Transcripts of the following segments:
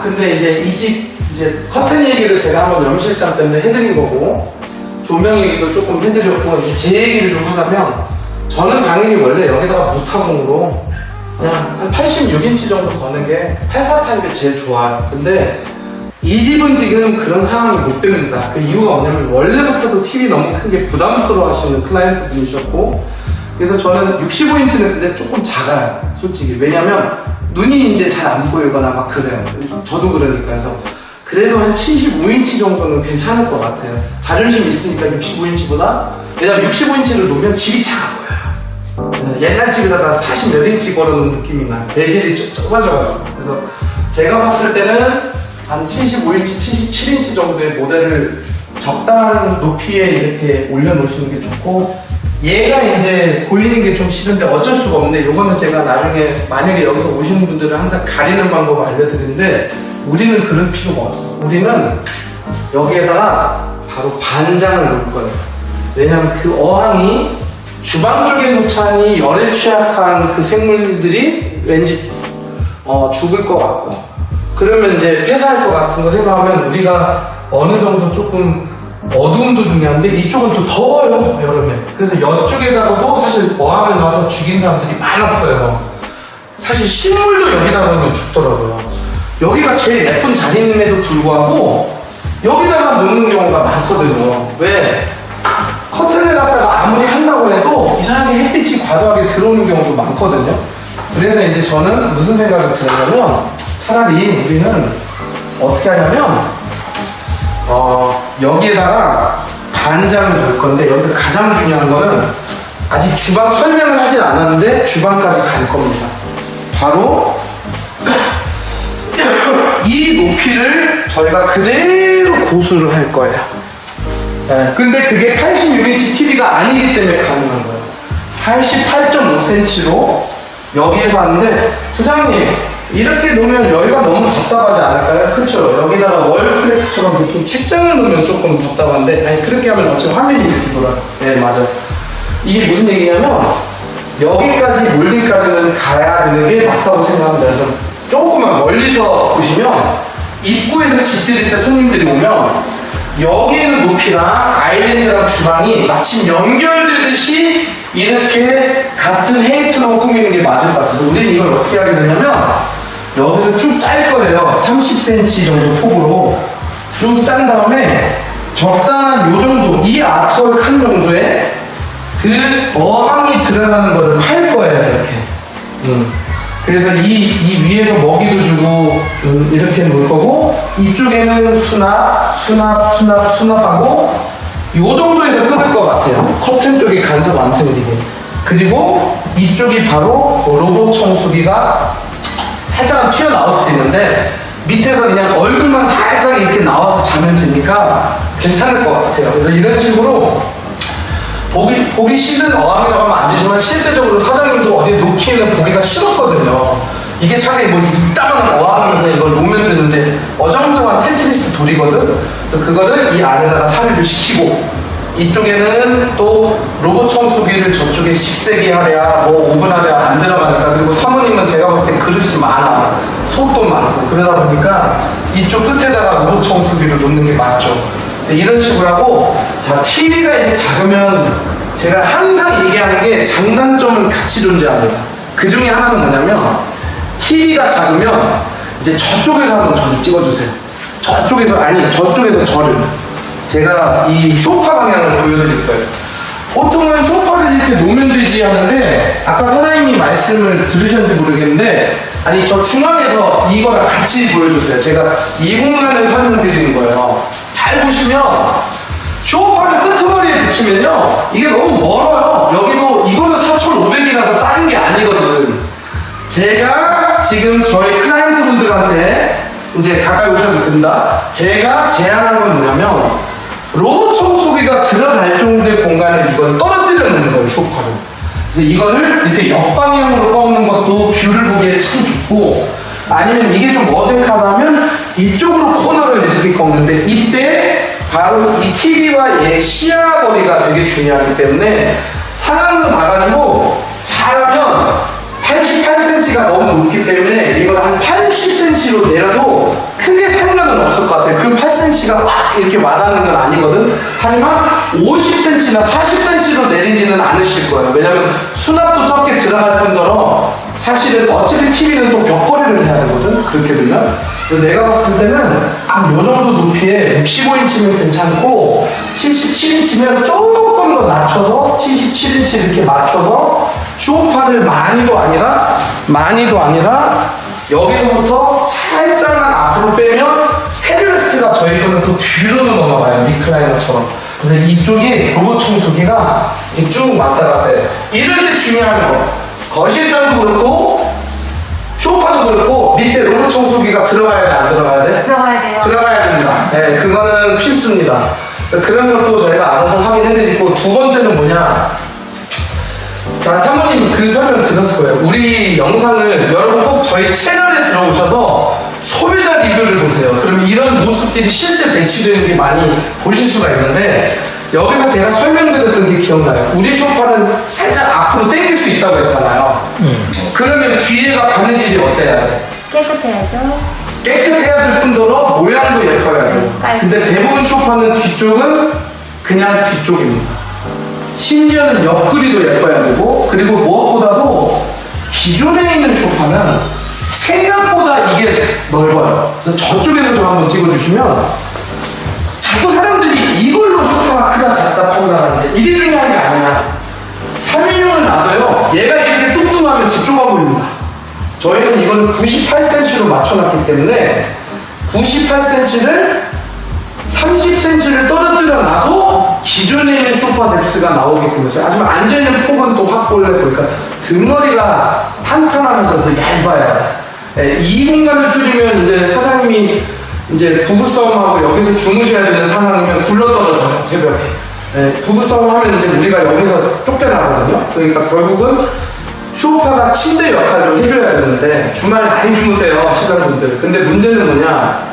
근데 이제 이 집 이제 커튼 얘기를 제가 한번 염실장 때문에 해드린 거고, 조명 얘기도 조금 해드렸고, 이제 제 얘기를 좀 하자면, 저는 당연히 원래 여기다가 무타공으로 그냥 한 86인치 정도 거는 게 회사 타입이 제일 좋아요. 근데 이 집은 지금 그런 상황이 못 됩니다. 그 이유가 뭐냐면, 원래부터도 TV 너무 큰 게 부담스러워 하시는 클라이언트 분이셨고, 그래서 저는 65인치는 근데 조금 작아요, 솔직히. 왜냐면 눈이 이제 잘 안 보이거나 막 그래요. 저도 그러니까. 그래서 그래도 한 75인치 정도는 괜찮을 것 같아요. 자존심 있으니까 65인치보다. 왜냐면 65인치를 놓으면 집이 작아 보여요. 옛날 집에다가 40 몇 인치 걸어놓은 느낌이 나요. 배질이 좁아져요. 그래서 제가 봤을 때는 한 75인치, 77인치 정도의 모델을 적당한 높이에 이렇게 올려놓으시는 게 좋고, 얘가 이제 보이는 게 좀 싫은데 어쩔 수가 없는데, 요거는 제가 나중에 만약에 여기서 오시는 분들은 항상 가리는 방법을 알려드리는데, 우리는 그럴 필요가 없어. 우리는 여기에다가 바로 반장을 놓을 거예요. 왜냐면 그 어항이 주방 쪽에 놓자니 열에 취약한 그 생물들이 왠지 죽을 것 같고, 그러면 이제 폐사할 것 같은 거 생각하면 우리가 어느 정도 조금 어두움도 중요한데 이쪽은 또 더워요, 여름에. 그래서 이쪽에다가도 사실 어항을 놔서 죽인 사람들이 많았어요. 사실 식물도 여기다가 놓으면 죽더라고요. 여기가 제일 예쁜 자리임에도 불구하고 여기다가 놓는 경우가 많거든요. 왜? 커튼을 갖다가 아무리 한다고 해도 이상하게 햇빛이 과도하게 들어오는 경우도 많거든요. 그래서 이제 저는 무슨 생각을 들었냐면, 차라리 우리는 어떻게 하냐면 여기에다가 반장을 놓을 건데, 여기서 가장 중요한 거는 아직 주방 설명을 하진 않았는데 주방까지 갈 겁니다. 바로 이 높이를 저희가 그대로 고수를 할 거예요. 네, 근데 그게 86인치 TV가 아니기 때문에 가능한 거예요. 88.5cm로 여기에서 하는데, 부장님 이렇게 놓으면 여기가 너무 답답하지 않을까요? 그쵸? 여기다가 월플렉스처럼 이렇게 책장을 놓으면 조금 답답한데, 아니 그렇게 하면 어차피 화면이 이렇게 돌아요. 네, 맞아요. 이게 무슨 얘기냐면, 여기까지 몰딩까지는 가야 되는 게 맞다고 생각합니다. 그래서 조금만 멀리서 보시면, 입구에서 집 들일 때 손님들이 오면 여기 있는 높이랑 아일랜드랑 주방이 마침 연결되듯이 이렇게 같은 헤이트로 꾸미는 게 맞을 것 같아서, 우리는 이걸 어떻게 하게 되냐면 여기서 쭉 짤 거예요. 30cm 정도 폭으로 쭉 짠 다음에 적당한 요 정도, 이 아트월 칸 정도의 그 어항이 들어가는 거를 팔 거예요, 이렇게. 그래서 이 위에서 먹이도 주고 이렇게 놓을 거고, 이쪽에는 수납하고 요 정도에서 끊을 것 같아요. 커튼 쪽이 간섭 안 생기게. 그리고 이쪽이 바로 로봇 청소기가 살짝 튀어나올 수도 있는데, 밑에서 그냥 얼굴만 살짝 이렇게 나와서 자면 되니까 괜찮을 것 같아요. 그래서 이런 식으로 보기 싫은 어항이라고 하면 안 되지만, 실제적으로 사장님도 어디 놓기에는 보기가 싫었거든요. 이게 차라리 뭐 이따만한 어항인데 이걸 놓으면 되는데 어정쩡한 테트리스 돌이거든. 그래서 그거를 이 안에다가 삽입을 시키고, 이쪽에는 또 로봇 청소기를 저쪽에 식세기 하랴 뭐 오븐 하랴 안 들어가니까. 그리고 사모님은 제가 봤을 때 그릇이 많아, 속도 많고, 그러다 보니까 이쪽 끝에다가 로봇 청소기를 놓는 게 맞죠. 이런 식으로 하고, 자, TV가 이제 작으면 제가 항상 얘기하는 게 장단점은 같이 존재합니다. 그 중에 하나는 뭐냐면, TV가 작으면 이제 저쪽에서 한번 저를 찍어주세요. 저쪽에서 저를. 제가 이 소파 방향을 보여드릴 거예요. 보통은 소파를 이렇게 놓으면 되지 하는데, 아까 사장님이 말씀을 들으셨는지 모르겠는데, 아니 저 중앙에서 이거랑 같이 보여주세요. 제가 이 공간을 설명드리는 거예요. 잘 보시면 쇼파를 끄트머리에 붙이면요, 이게 너무 멀어요. 여기도 이거는 4,500이라서 작은 게 아니거든. 제가 지금 저희 클라이언트 분들한테 이제 가까이 오셔도 된다. 제가 제안한 건 뭐냐면, 로봇 청소기가 들어갈 정도의 공간을 이걸 떨어뜨려 놓는 거예요, 쇼파를. 그래서 이거를 이렇게 역방향으로 꺾는 것도 뷰를 보기에 참 좋고, 아니면 이게 좀 어색하다면 이쪽으로 코너를 이렇게 꺾는데, 이때 바로 이 TV와의 시야 거리가 되게 중요하기 때문에 상하로 나가지고 잘하면 88cm가 너무 높기 때문에 이걸 한 80cm로 내려도 하지만 50cm나 40cm로 내리지는 않으실 거예요. 왜냐면 수납도 적게 들어갈 뿐더러 사실은 어차피 TV는 또 벽걸이를 해야 되거든. 그렇게 되면. 그래서 내가 봤을 때는 한 요 정도 높이에 65인치면 괜찮고 77인치면 조금 더 낮춰서 77인치 이렇게 맞춰서 쇼파를 많이도 아니라 여기서부터 살짝만 앞으로 빼면 헤드레스트가 저희 거는 또 뒤로는 넘어가요. 리클라이너처럼. 그래서 이쪽이 로봇 청소기가 쭉 왔다 갔다 해요. 이럴 때 중요한 거. 거실장도 그렇고 쇼파도 그렇고 밑에 로봇 청소기가 들어가야 돼, 안 들어가야 돼? 들어가야 돼요. 들어가야 됩니다. 네, 그거는 필수입니다. 그래서 그런 것도 저희가 알아서 확인해드리고, 두 번째는 뭐냐? 자, 사모님 그 설명 들었을 거예요. 우리 영상을 여러분 꼭 저희 채널에 들어오셔서 소비자 리뷰를 보세요. 그럼 이런 모습들이 실제 배치되는 게 많이 보실 수가 있는데, 여기서 제가 설명드렸던 게 기억나요. 우리 쇼파는 살짝 앞으로 당길 수 있다고 했잖아요. 그러면 뒤에가 바느질이 어때야 돼? 깨끗해야죠. 깨끗해야 될 뿐더러 모양도 예뻐야 돼요. 근데 대부분 쇼파는 뒤쪽은 그냥 뒤쪽입니다. 심지어는 옆구리도 예뻐야 되고, 그리고 무엇보다도 기존에 있는 쇼파는 생각보다 이게 넓어요. 그래서 저쪽에서 좀 한번 찍어주시면, 자꾸 사람들이 이걸로 쇼파가 크다 작다 판단하는데 이게 중요한 게 아니야. 3인용을 놔둬요. 얘가 이렇게 뚱뚱하면 집 좁아 보입니다. 저희는 이걸 98cm로 맞춰놨기 때문에 98cm를 30cm를 떨어뜨려 놔도 기존에 있는 쇼파 뎁스가 나오게끔 했어요. 하지만 앉아있는 폭은 또 확보를 했고, 그러니까 등머리가 탄탄하면서 더 얇아야 돼. 이 공간을 줄이면 이제 사장님이 이제 부부싸움하고 여기서 주무셔야 되는 상황이면 굴러떨어져요, 새벽에. 부부싸움 하면 이제 우리가 여기서 쫓겨나거든요. 그러니까 결국은 쇼파가 침대 역할을 해줘야 되는데, 주말 많이 주무세요, 신랑분들. 근데 문제는 뭐냐,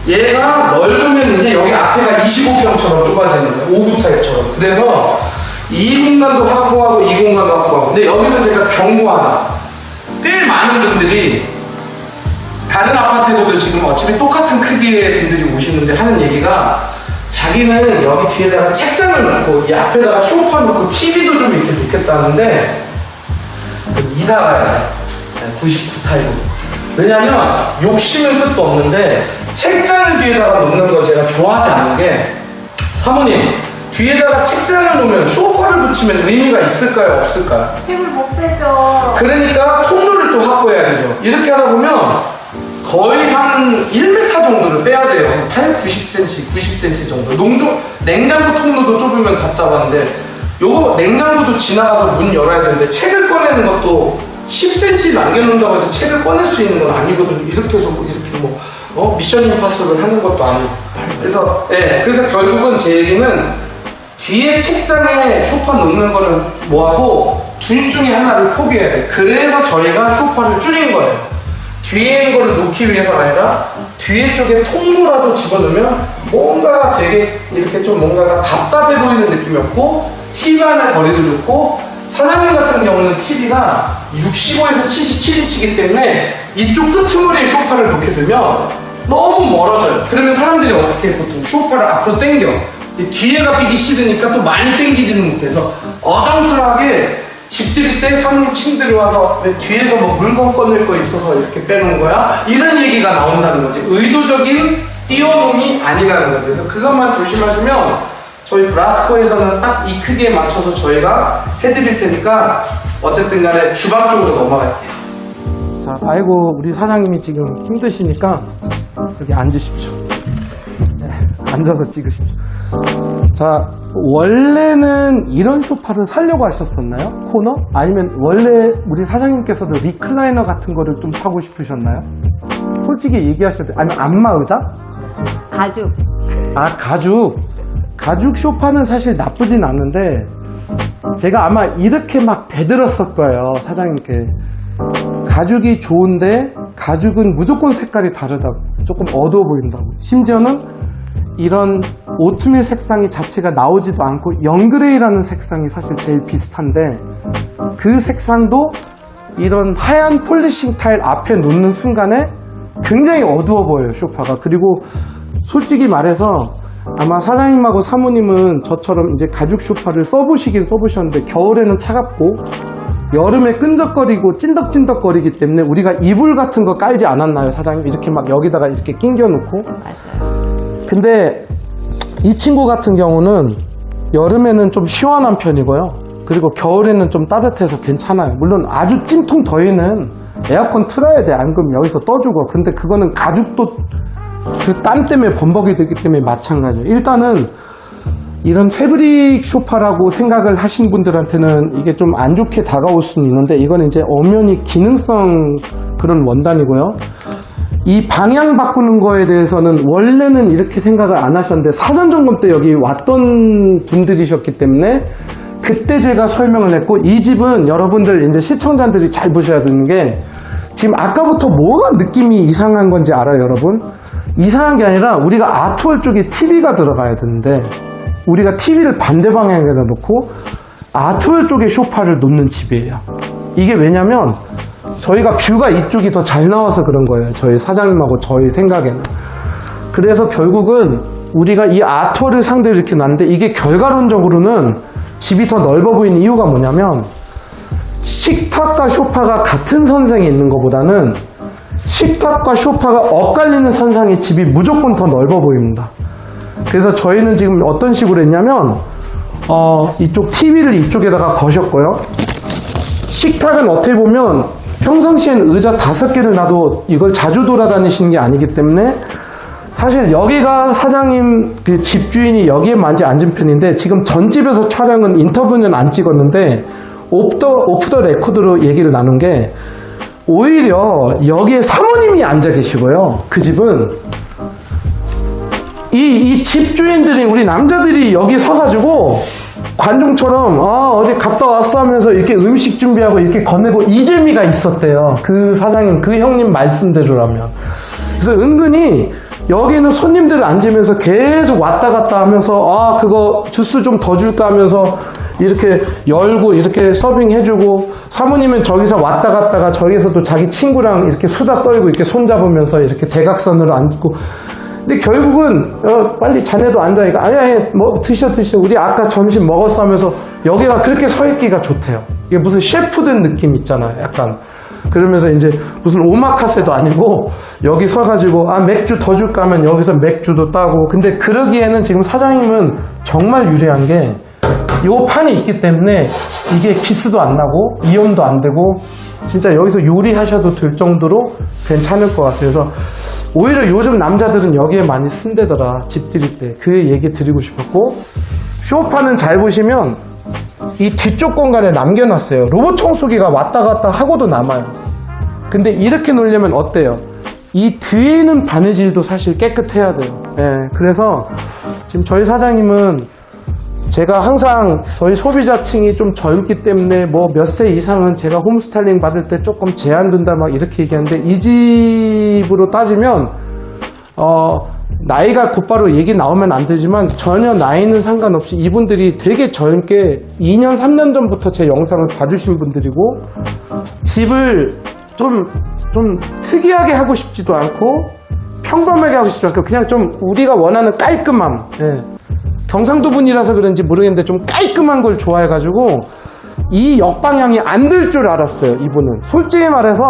얘가 넓으면 이제 여기 앞에가 25평처럼 좁아지는 거예요, 5구 타입처럼. 그래서 이 공간도 확보하고 이 공간도 확보하고. 근데 여기서 제가 경고 하나, 꽤 많은 분들이 다른 아파트에서도 지금 어차피 똑같은 크기의 분들이 오시는데 하는 얘기가, 자기는 여기 뒤에다가 책장을 놓고 이 앞에다가 소파 놓고 TV도 좀 이렇게 놓겠다는데 이사 가야 돼. 99타입으로. 왜냐면 욕심은 끝도 없는데 책장을 뒤에다가 놓는 걸 제가 좋아하지 않는 게, 사모님 뒤에다가 책장을 놓으면 소파를 붙이면 의미가 있을까요, 없을까요? 힘을 못 빼죠. 그러니까 통로를 또 확보해야 되죠. 이렇게 하다 보면 거의 한 1m 정도를 빼야 돼요. 한 8, 90cm, 90cm 정도. 냉장고 통로도 좁으면 답답한데, 요거 냉장고도 지나가서 문 열어야 되는데, 책을 꺼내는 것도 10cm 남겨놓는다고 해서 책을 꺼낼 수 있는 건 아니거든요. 이렇게 해서 이렇게 미션 임파서블을 하는 것도 아니고. 그래서 결국은 제 얘기는, 뒤에 책장에 소파 놓는 거는 뭐하고 둘 중에 하나를 포기해야 돼. 그래서 저희가 소파를 줄인 거예요. 뒤에 있는 거를 놓기 위해서가 아니라 뒤에 쪽에 통로라도 집어넣으면 뭔가 되게 이렇게 좀 뭔가가 답답해 보이는 느낌이 없고, TV와의 거리도 좋고, 사장님 같은 경우는 TV가 65에서 77인치이기 때문에 이쪽 끄트머리에 소파를 놓게 되면 너무 멀어져요. 그러면 사람들이 어떻게 해? 보통 소파를 앞으로 당겨. 뒤에가 비기 싫으니까 또 많이 당기지는 못해서 어정쩡하게 집 들일 때 사모님 침대로 와서 왜 뒤에서 뭐 물건 꺼낼 거 있어서 이렇게 빼놓은 거야? 이런 얘기가 나온다는 거지. 의도적인 띄워놓음이 아니라는 거지. 그래서 그것만 조심하시면 저희 브라스코에서는 딱 이 크기에 맞춰서 저희가 해드릴 테니까 어쨌든 간에 주방 쪽으로 넘어갈게요. 자, 아이고 우리 사장님이 지금 힘드시니까 여기 앉으십시오. 네, 앉아서 찍으십시오. 자, 원래는 이런 소파를 사려고 하셨었나요? 코너? 아니면 원래 우리 사장님께서도 리클라이너 같은 거를 좀 사고 싶으셨나요? 솔직히 얘기하셔도 돼요. 아니면 안마 의자? 가죽. 아, 가죽 소파는 사실 나쁘진 않은데, 제가 아마 이렇게 막 대들었을 거예요, 사장님께. 가죽이 좋은데 가죽은 무조건 색깔이 다르다고, 조금 어두워 보인다고. 심지어는 이런 오트밀 색상이 자체가 나오지도 않고 영그레이라는 색상이 사실 제일 비슷한데, 그 색상도 이런 하얀 폴리싱 타일 앞에 놓는 순간에 굉장히 어두워 보여요, 소파가. 그리고 솔직히 말해서 아마 사장님하고 사모님은 저처럼 이제 가죽 소파를 써보시긴 써보셨는데 겨울에는 차갑고 여름에 끈적거리고 찐덕찐덕거리기 때문에 우리가 이불 같은 거 깔지 않았나요, 사장님? 이렇게 막 여기다가 이렇게 낑겨 놓고. 맞아요. 근데 이 친구 같은 경우는 여름에는 좀 시원한 편이고요. 그리고 겨울에는 좀 따뜻해서 괜찮아요. 물론 아주 찜통 더위는 에어컨 틀어야 돼. 안 그러면 여기서 떠 죽어. 근데 그거는 가죽도 그 땀 때문에 범벅이 되기 때문에 마찬가지예요. 일단은 이런 패브릭 소파라고 생각을 하신 분들한테는 이게 좀 안 좋게 다가올 수는 있는데 이건 이제 엄연히 기능성 그런 원단이고요. 이 방향 바꾸는 거에 대해서는 원래는 이렇게 생각을 안 하셨는데 사전 점검 때 여기 왔던 분들이셨기 때문에 그때 제가 설명을 했고, 이 집은 여러분들 이제 시청자들이 잘 보셔야 되는 게 지금 아까부터 뭐가 느낌이 이상한 건지 알아요, 여러분? 이상한 게 아니라 우리가 아트월 쪽에 TV가 들어가야 되는데 우리가 TV를 반대 방향에다 놓고 아트월 쪽에 소파를 놓는 집이에요. 이게 왜냐면 저희가 뷰가 이쪽이 더 잘 나와서 그런 거예요. 저희 사장님하고 저희 생각에는. 그래서 결국은 우리가 이 아트월을 상대로 이렇게 놨는데 이게 결과론적으로는 집이 더 넓어 보이는 이유가 뭐냐면 식탁과 소파가 같은 선상에 있는 것보다는 식탁과 소파가 엇갈리는 선상의 집이 무조건 더 넓어 보입니다. 그래서 저희는 지금 어떤 식으로 했냐면 이쪽 TV를 이쪽에다가 거셨고요. 식탁은 어떻게 보면 평상시엔 의자 5개를 놔도 이걸 자주 돌아다니시는 게 아니기 때문에 사실 여기가 사장님 그 집주인이 여기에 많이 앉은 편인데 지금 전 집에서 촬영은 인터뷰는 안 찍었는데 오프 더 레코드로 얘기를 나눈 게 오히려 여기에 사모님이 앉아 계시고요. 그 집은 이 집주인들이 우리 남자들이 여기 서가지고 관중처럼 어디 갔다 왔어 하면서 이렇게 음식 준비하고 이렇게 건네고 이 재미가 있었대요. 그 사장님 그 형님 말씀대로라면. 그래서 은근히 여기는 손님들 앉으면서 계속 왔다 갔다 하면서 그거 주스 좀 더 줄까 하면서 이렇게 열고 이렇게 서빙 해주고 사모님은 저기서 왔다 갔다가 저기서도 자기 친구랑 이렇게 수다 떨고 이렇게 손잡으면서 이렇게 대각선으로 앉고. 근데 결국은 빨리 자네도 앉아. 아니 뭐 드셔 우리 아까 점심 먹었어 하면서 여기가 그렇게 서 있기가 좋대요. 이게 무슨 셰프 된 느낌 있잖아요, 약간. 그러면서 이제 무슨 오마카세도 아니고 여기 서가지고 맥주 더 줄까 하면 여기서 맥주도 따고. 근데 그러기에는 지금 사장님은 정말 유리한 게 요 판이 있기 때문에 이게 기스도 안 나고 이염도 안 되고 진짜 여기서 요리하셔도 될 정도로 괜찮을 것 같아요. 그래서 오히려 요즘 남자들은 여기에 많이 쓴대더라, 집 들일 때. 그 얘기 드리고 싶었고, 소파는 잘 보시면 이 뒤쪽 공간에 남겨놨어요. 로봇 청소기가 왔다 갔다 하고도 남아요. 근데 이렇게 놓으려면 어때요? 이 뒤에 있는 바느질도 사실 깨끗해야 돼요. 그래서 지금 저희 사장님은 제가 항상 저희 소비자층이 좀 젊기 때문에 뭐 몇 세 이상은 제가 홈스타일링 받을 때 조금 제한 둔다 막 이렇게 얘기하는데 이 집으로 따지면 나이가 곧바로 얘기 나오면 안 되지만 전혀 나이는 상관없이 이분들이 되게 젊게 2년 3년 전부터 제 영상을 봐주신 분들이고 집을 좀 특이하게 하고 싶지도 않고 평범하게 하고 싶지도 않고 그냥 좀 우리가 원하는 깔끔함. 경상도 분이라서 그런지 모르겠는데 좀 깔끔한 걸 좋아해가지고 이 역방향이 안 될 줄 알았어요, 이분은. 솔직히 말해서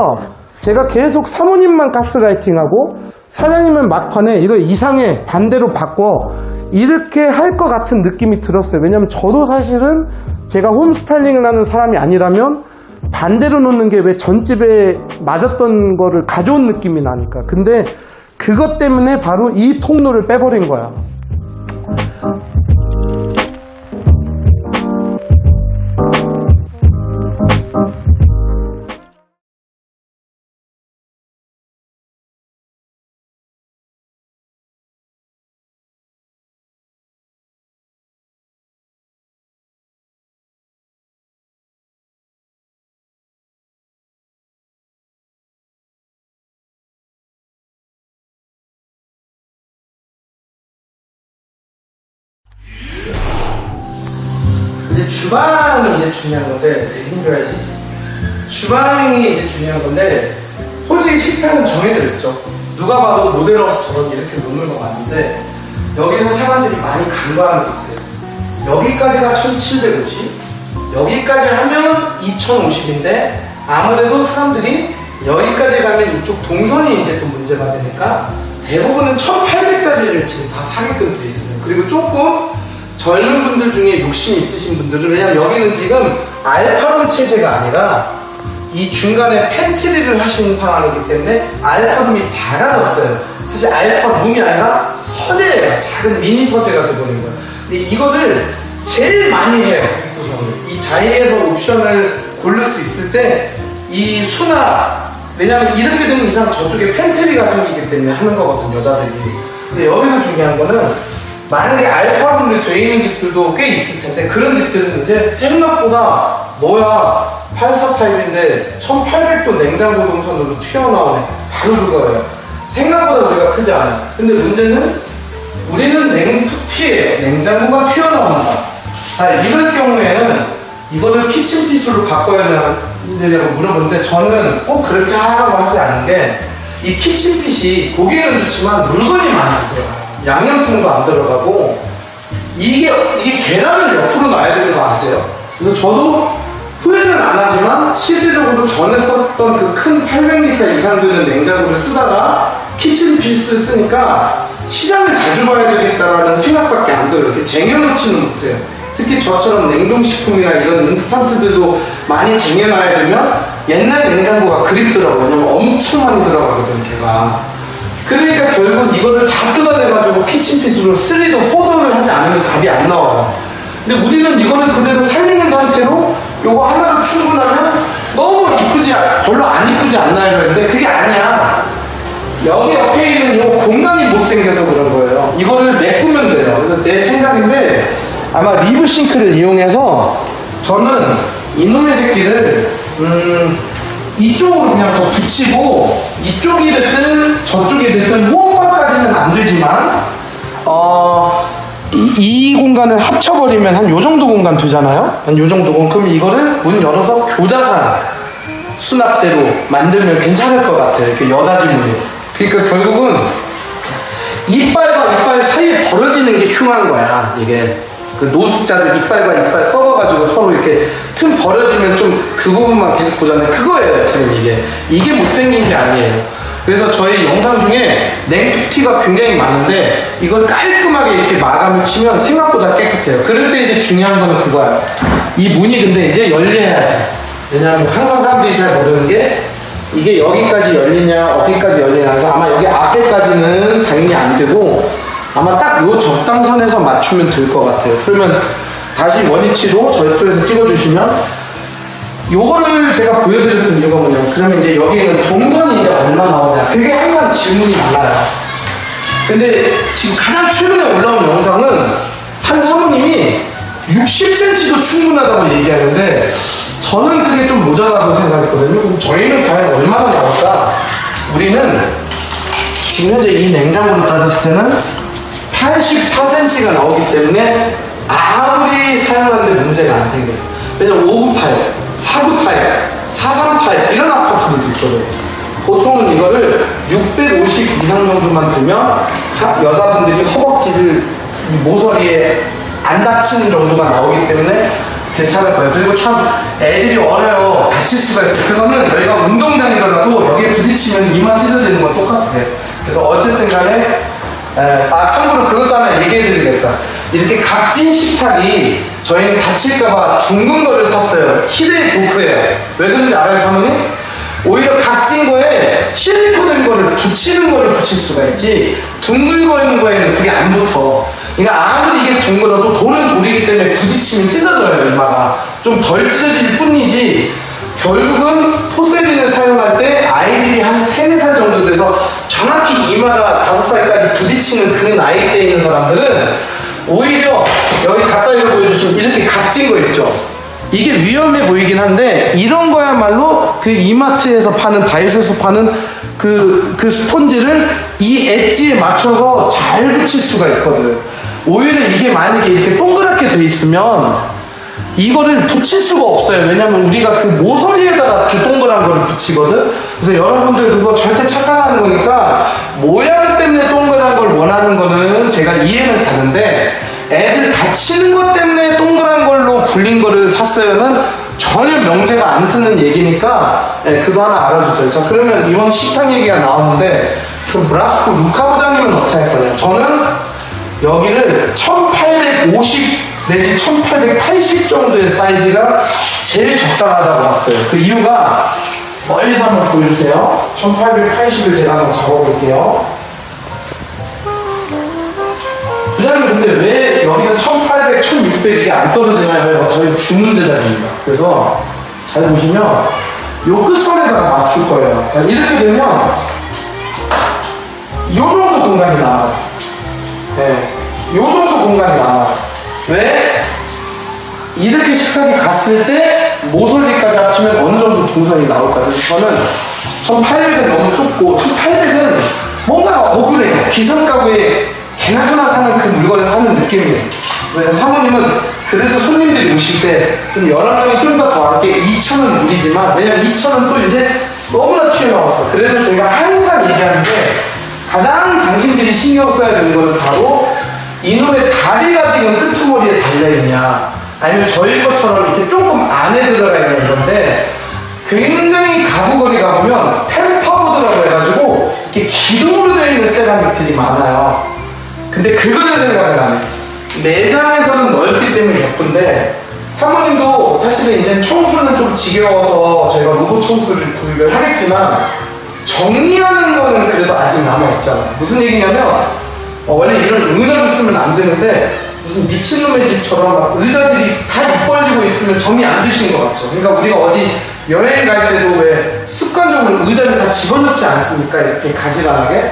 제가 계속 사모님만 가스라이팅하고 사장님은 막판에 이거 이상해, 반대로 바꿔, 이렇게 할 것 같은 느낌이 들었어요. 왜냐면 저도 사실은 제가 홈스타일링을 하는 사람이 아니라면 반대로 놓는 게 왜 전집에 맞았던 거를 가져온 느낌이 나니까. 근데 그것 때문에 바로 이 통로를 빼버린 거야. 이제 주방이 이제 중요한 건데, 힘줘야지. 주방이 이제 중요한 건데, 솔직히 식탁은 정해져 있죠. 누가 봐도 모델하우스처럼 이렇게 놓는 거 맞는데, 여기서 사람들이 많이 간과하는 게 있어요. 여기까지가 1750, 여기까지 하면 2050인데 아무래도 사람들이 여기까지 가면 이쪽 동선이 이제 또 문제가 되니까 대부분은 1800짜리를 지금 다 사게끔 돼 있어요. 그리고 조금 젊은 분들 중에 욕심 있으신 분들은, 왜냐면 여기는 지금 알파룸 체제가 아니라 이 중간에 팬트리를 하시는 상황이기 때문에 알파룸이 작아졌어요. 사실 알파룸이 아니라 서재예요. 작은 미니 서재가 돼버린 거예요. 근데 이거를 제일 많이 해요. 이 구성을. 이 자리에서 옵션을 고를 수 있을 때 이 수납, 왜냐면 이렇게 되는 이상 저쪽에 팬트리가 생기기 때문에 하는 거거든, 여자들이. 근데 여기서 중요한 거는 만약에 알파룸이 돼 있는 집들도 꽤 있을 텐데, 그런 집들은 이제 생각보다 뭐야 84 타입인데 1800도 냉장고 동선으로 튀어나오네, 바로 그거예요. 생각보다 우리가 크지 않아요. 근데 문제는 우리는 냉투티에 냉장고가 튀어나온다. 자, 이럴 경우에는 이거를 키친핏으로 바꿔야 되냐고 물어보는데, 저는 꼭 그렇게 하라고 하지 않은 게, 이 키친핏이 보기에는 좋지만 물건이 많이 안 들어가요. 양념통도 안 들어가고, 이게 계란을 옆으로 놔야 되는 거 아세요? 그래서 저도 후회는 안 하지만 실제적으로 전에 썼던 그 큰 800리터 이상 되는 냉장고를 쓰다가 키친핏을 쓰니까 시장을 자주 봐야 되겠다라는 생각밖에 안 들어요. 이렇게 쟁여놓지는 못해요. 특히 저처럼 냉동식품이나 이런 인스턴트들도 많이 쟁여놔야 되면 옛날 냉장고가 그립더라고요. 왜냐면 엄청 많이 들어가거든, 걔가. 그러니까 결국 이거를 다 뜯어내가지고 키친핏으로 3도 4도를 하지 않으면 답이 안 나와요. 근데 우리는 이거를 그대로 살리는 상태로 요거 하나로 출근하면 너무 이쁘지, 별로 안 이쁘지 않나요? 그런데 그게 아니야. 여기 옆에 있는 요 공간이 못생겨서 그런 거예요. 이거를 메꾸면 돼요. 그래서 내 생각인데, 아마 리브 싱크를 이용해서 저는 이놈의 새끼를 이쪽으로 그냥 더 붙이고, 이쪽이 됐든 저쪽이 됐든 호흡바까지는 안 되지만 이 공간을 합쳐버리면 한 요 정도 공간 되잖아요. 한 요 정도 공간. 그럼 이거를 문 열어서 교자산 수납대로 만들면 괜찮을 것 같아요. 이렇게 여닫이 문이. 그러니까 결국은 이빨과 이빨 사이에 벌어지는 게 흉한 거야. 이게 그 노숙자들 이빨과 이빨 썩어가지고 서로 이렇게 틈 벌어지면 좀 그 부분만 계속 보잖아요. 그거예요, 지금 이게 못생긴 게 아니에요. 그래서 저희 영상 중에 냉투티가 굉장히 많은데 이걸 깔끔하게 이렇게 마감을 치면 생각보다 깨끗해요. 그럴 때 이제 중요한 거는 그거야. 이 문이 근데 이제 열려야지. 왜냐하면 항상 사람들이 잘 모르는 게, 이게 여기까지 열리냐 어디까지 열리냐 해서 아마 여기 앞에까지는 당연히 안 되고, 아마 딱 요 적당선에서 맞추면 될 것 같아요. 그러면 다시 원위치로 저쪽에서 찍어주시면, 요거를 제가 보여드렸던 이유가 뭐냐면, 그러면 이제 여기에는 동선이 이제 얼마 나오냐, 그게 항상 질문이 많아요. 근데 지금 가장 최근에 올라온 영상은 한 사모님이 60cm도 충분하다고 얘기하는데, 저는 그게 좀 모자라다고 생각했거든요. 그럼 저희는 과연 얼마나 나올까? 우리는 지금 현재 이 냉장고로 따졌을 때는 84cm가 나오기 때문에 아무리 사용하는데 문제가 안 생겨요. 왜냐면 5구 타입, 4구 타입, 4.3 타입 이런 아파트들도 있거든요. 보통은 이거를 650 이상 정도만 두면 여자분들이 허벅지를 이 모서리에 안 다치는 정도가 나오기 때문에 괜찮을 거예요. 그리고 참 애들이 어려요. 다칠 수가 있어요. 그거는 여기가 운동장이더라도 여기에 부딪히면 이마 찢어지는 건 똑같아요. 그래서 어쨌든 간에 참고로 그것도 하나 얘기해드리겠다. 이렇게 각진 식탁이 저희는 다칠까봐 둥근 거를 샀어요. 히레 조크예요. 왜 그런지 알아요, 사모님? 오히려 각진 거에 실리콘 거를 붙이는 거를 붙일 수가 있지, 둥글거 있는 거에는 그게 안 붙어. 그러니까 아무리 이게 둥글어도 돌은 돌이기 때문에 부딪히면 찢어져요. 이마가 좀 덜 찢어질 뿐이지, 결국은 포세린을 사용할 때 아이들이 한 3, 4살 정도 돼서 정확히 이마가 5살까지 부딪히는 그 나이 때에 있는 사람들은 오히려 여기 가까이서 보여주시면 이렇게 각진 거 있죠. 이게 위험해 보이긴 한데, 이런 거야말로 그 이마트에서 파는, 다이소에서 파는 그 스펀지를 이 엣지에 맞춰서 잘 붙일 수가 있거든. 오히려 이게 만약에 이렇게 동그랗게 돼 있으면 이거를 붙일 수가 없어요. 왜냐면 우리가 그 모서리에다가 그 동그란 거를 붙이거든. 그래서 여러분들 그거 절대 착각하는 거니까 모양 때문에 동그란 걸 원하는 거는 제가 이해는 가는데 애들 다치는 것 때문에 동그란 걸로 굴린 거를 샀어요는 전혀 명제가 안 쓰는 얘기니까 그거 하나 알아주세요. 자, 그러면 이왕 식탁 얘기가 나오는데 그럼 브라스코 루카 부장님은 어떻게 할 거냐? 저는 여기를 1850 내지 1880 정도의 사이즈가 제일 적당하다고 봤어요. 그 이유가 멀리서 한번 보여주세요. 1880을 제가 한번 잡아볼게요. 부장님 근데 왜 여기는 1800, 1600 이게 안 떨어지나요? 저희 주문 제작입니다. 그래서 잘 보시면 요 끝선에다가 맞출 거예요. 이렇게 되면 요 정도 공간이 나와요. 네, 요 정도 공간이 나와요. 왜? 이렇게 식탁이 갔을 때 모서리까지 합치면 어느 정도 동선이 나올까? 그래서 저는 1800은 너무 좁고 1800은 뭔가 억울해요. 기성가구에 개나 소나 사는 그 물건을 사는 느낌이에요. 그래서 사모님은 그래도 손님들이 오실 때 좀 여러 명이 좀 더 함께 2,000은 무리지만 왜냐면 2,000은 또 이제 너무나 튀어나왔어. 그래서 제가 항상 얘기하는데 가장 당신들이 신경 써야 되는 거는 바로 이놈의 다리가 지금 끄트머리에 달려있냐 아니면 저희 것처럼 이렇게 조금 안에 들어가 있는 건데 굉장히 가구거리 가보면 템퍼보드라고 해가지고 이렇게 기둥으로 되어 있는 세라믹들이 많아요. 근데 그거를 생각을 안 해요. 매장에서는 넓기 때문에 예쁜데 사모님도 사실은 이제 청소는 좀 지겨워서 저희가 로봇 청소를 구입을 하겠지만 정리하는 거는 그래도 아직 남아있잖아요. 무슨 얘기냐면 원래 이런 의자를 쓰면 안 되는데 무슨 미친놈의 집처럼 막 의자들이 다 입 벌리고 있으면 정리 안 되시는 것 같죠. 그러니까 우리가 어디 여행 갈 때도 왜 습관적으로 의자를 다 집어넣지 않습니까? 이렇게 가지런하게.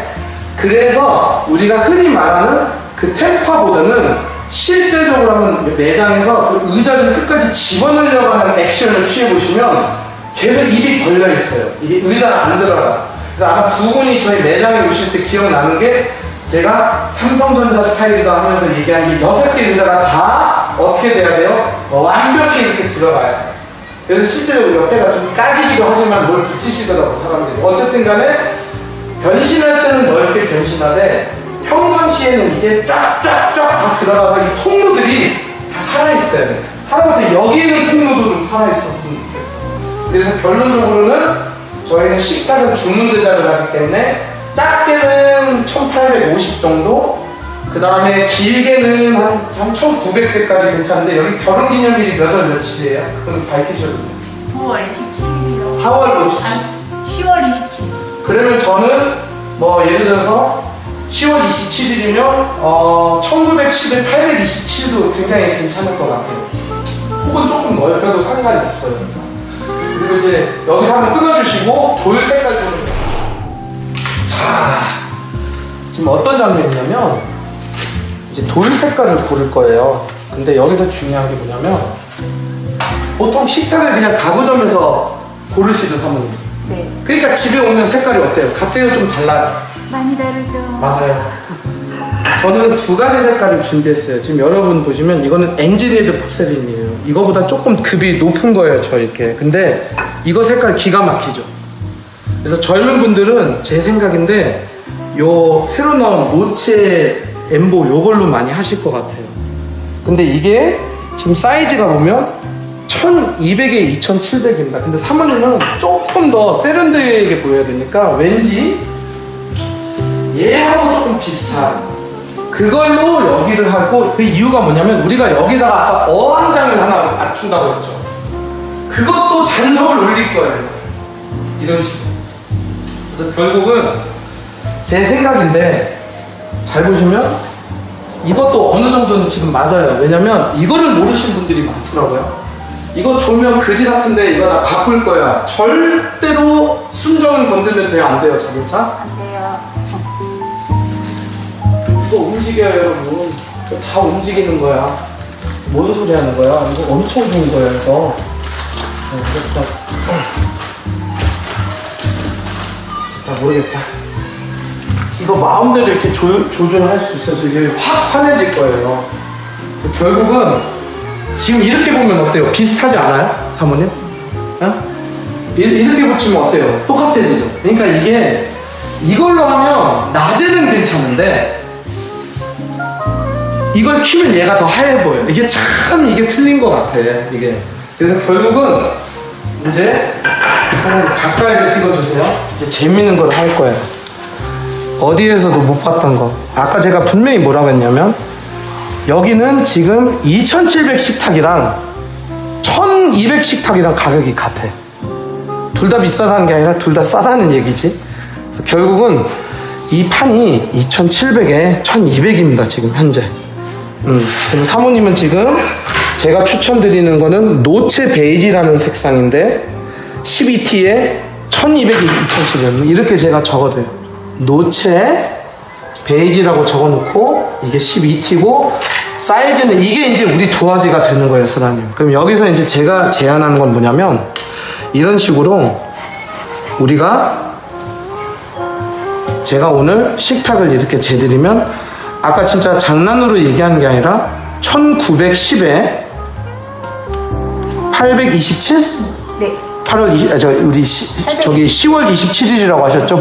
그래서 우리가 흔히 말하는 그 템파보다는 실제적으로 하면 매장에서 그 의자를 끝까지 집어넣으려고 하는 액션을 취해보시면 계속 입이 벌려있어요. 이게 의자가 안 들어가. 그래서 아마 두 분이 저희 매장에 오실 때 기억나는 게 제가 삼성전자 스타일이다 하면서 얘기한 게 6개 의자가 다 어떻게 돼야 돼요? 완벽히 이렇게 들어가야 돼요. 그래서 실제적으로 옆에가 좀 까지기도 하지만 뭘 붙이시더라고 사람들이. 어쨌든 간에 변신할 때는 넓게 변신하되 평상시에는 이게 쫙쫙쫙 다 들어가서 이 통로들이 다 살아있어야 돼. 하다못해 여기 있는 통로도 좀 살아있었으면 좋겠어. 그래서 결론적으로는 저희는 식탁은 주문 제작을 하기 때문에 작게는 1850 정도, 그 다음에 길게는 한 1900대까지 괜찮은데 여기 결혼기념일이 몇 월 며칠이에요? 그건 밝히셔도 돼요. 9월 27일이요. 4월 57일. 10월 27일. 그러면 저는 뭐 예를 들어서 10월 27일이면 1911, 827도 굉장히 괜찮을 것 같아요. 혹은 조금 넓혀도 상관이 없어요. 그리고 이제 여기서 한번 끊어주시고 돌 색깔 좀. 자, 지금 어떤 장면이냐면 이제 돌 색깔을 고를 거예요. 근데 여기서 중요한 게 뭐냐면 보통 식탁을 그냥 가구점에서 고르시죠, 사모님. 네. 그러니까 집에 오면 색깔이 어때요? 같아요, 좀 달라요? 많이 다르죠. 맞아요. 저는 두 가지 색깔을 준비했어요. 지금 여러분 보시면 이거는 엔지니어드 포세린이에요. 이거보다 조금 급이 높은 거예요, 저 이렇게. 근데 이거 색깔 기가 막히죠. 그래서 젊은 분들은 제 생각인데 요 새로 나온 노체 엠보 요걸로 많이 하실 것 같아요. 근데 이게 지금 사이즈가 보면 1200에 2700입니다. 근데 사모님은 조금 더 세련되게 보여야 되니까 왠지 얘하고 조금 비슷한 그걸로 여기를 하고, 그 이유가 뭐냐면 우리가 여기다가 아까 어항장을 하나 맞춘다고 했죠. 그것도 잔석을 올릴 거예요. 이런 식으로. 그래서 결국은 제 생각인데 잘 보시면 이것도 어느 정도는 지금 맞아요. 왜냐면 이거를 모르시는 분들이 많더라고요. 이거 조명 그지 같은데 이거 나 바꿀 거야. 절대로 순정 건들면 돼요, 안 돼요, 자동차? 안 돼요. 이거 움직여요, 여러분. 이거 다 움직이는 거야. 뭔 소리 하는 거야? 이거 엄청 좋은 거예요, 이거. 됐다, 모르겠다. 이거 마음대로 이렇게 조절할 수 있어서 이게 확 환해질 거예요. 결국은 지금 이렇게 보면 어때요? 비슷하지 않아요? 사모님? 어? 이렇게 붙이면 어때요? 똑같아지죠? 그러니까 이게 이걸로 하면 낮에는 괜찮은데 이걸 키면 얘가 더 하얘 보여요. 이게 참 이게 틀린 것 같아. 이게 그래서 결국은 이제 한번 가까이서 찍어주세요. 이제 재밌는 걸 할 거예요. 어디에서도 못 봤던 거. 아까 제가 분명히 뭐라고 했냐면 여기는 지금 2700 식탁이랑 1200 식탁이랑 가격이 같아. 둘 다 비싸다는 게 아니라 둘 다 싸다는 얘기지. 그래서 결국은 이 판이 2700에 1200입니다. 지금 현재. 그럼 사모님은 지금 제가 추천드리는 거는 노체 베이지라는 색상인데 12T에 1200이 2700 이렇게 제가 적어둬요. 노체 베이지라고 적어놓고 이게 12T고 사이즈는 이게 이제 우리 도화지가 되는 거예요, 사장님. 그럼 여기서 이제 제가 제안하는 건 뭐냐면 이런 식으로 제가 오늘 식탁을 이렇게 재드리면 아까 진짜 장난으로 얘기하는 게 아니라 1910에 827? 네. 8월 20, 저기 10월 27일이라고 하셨죠?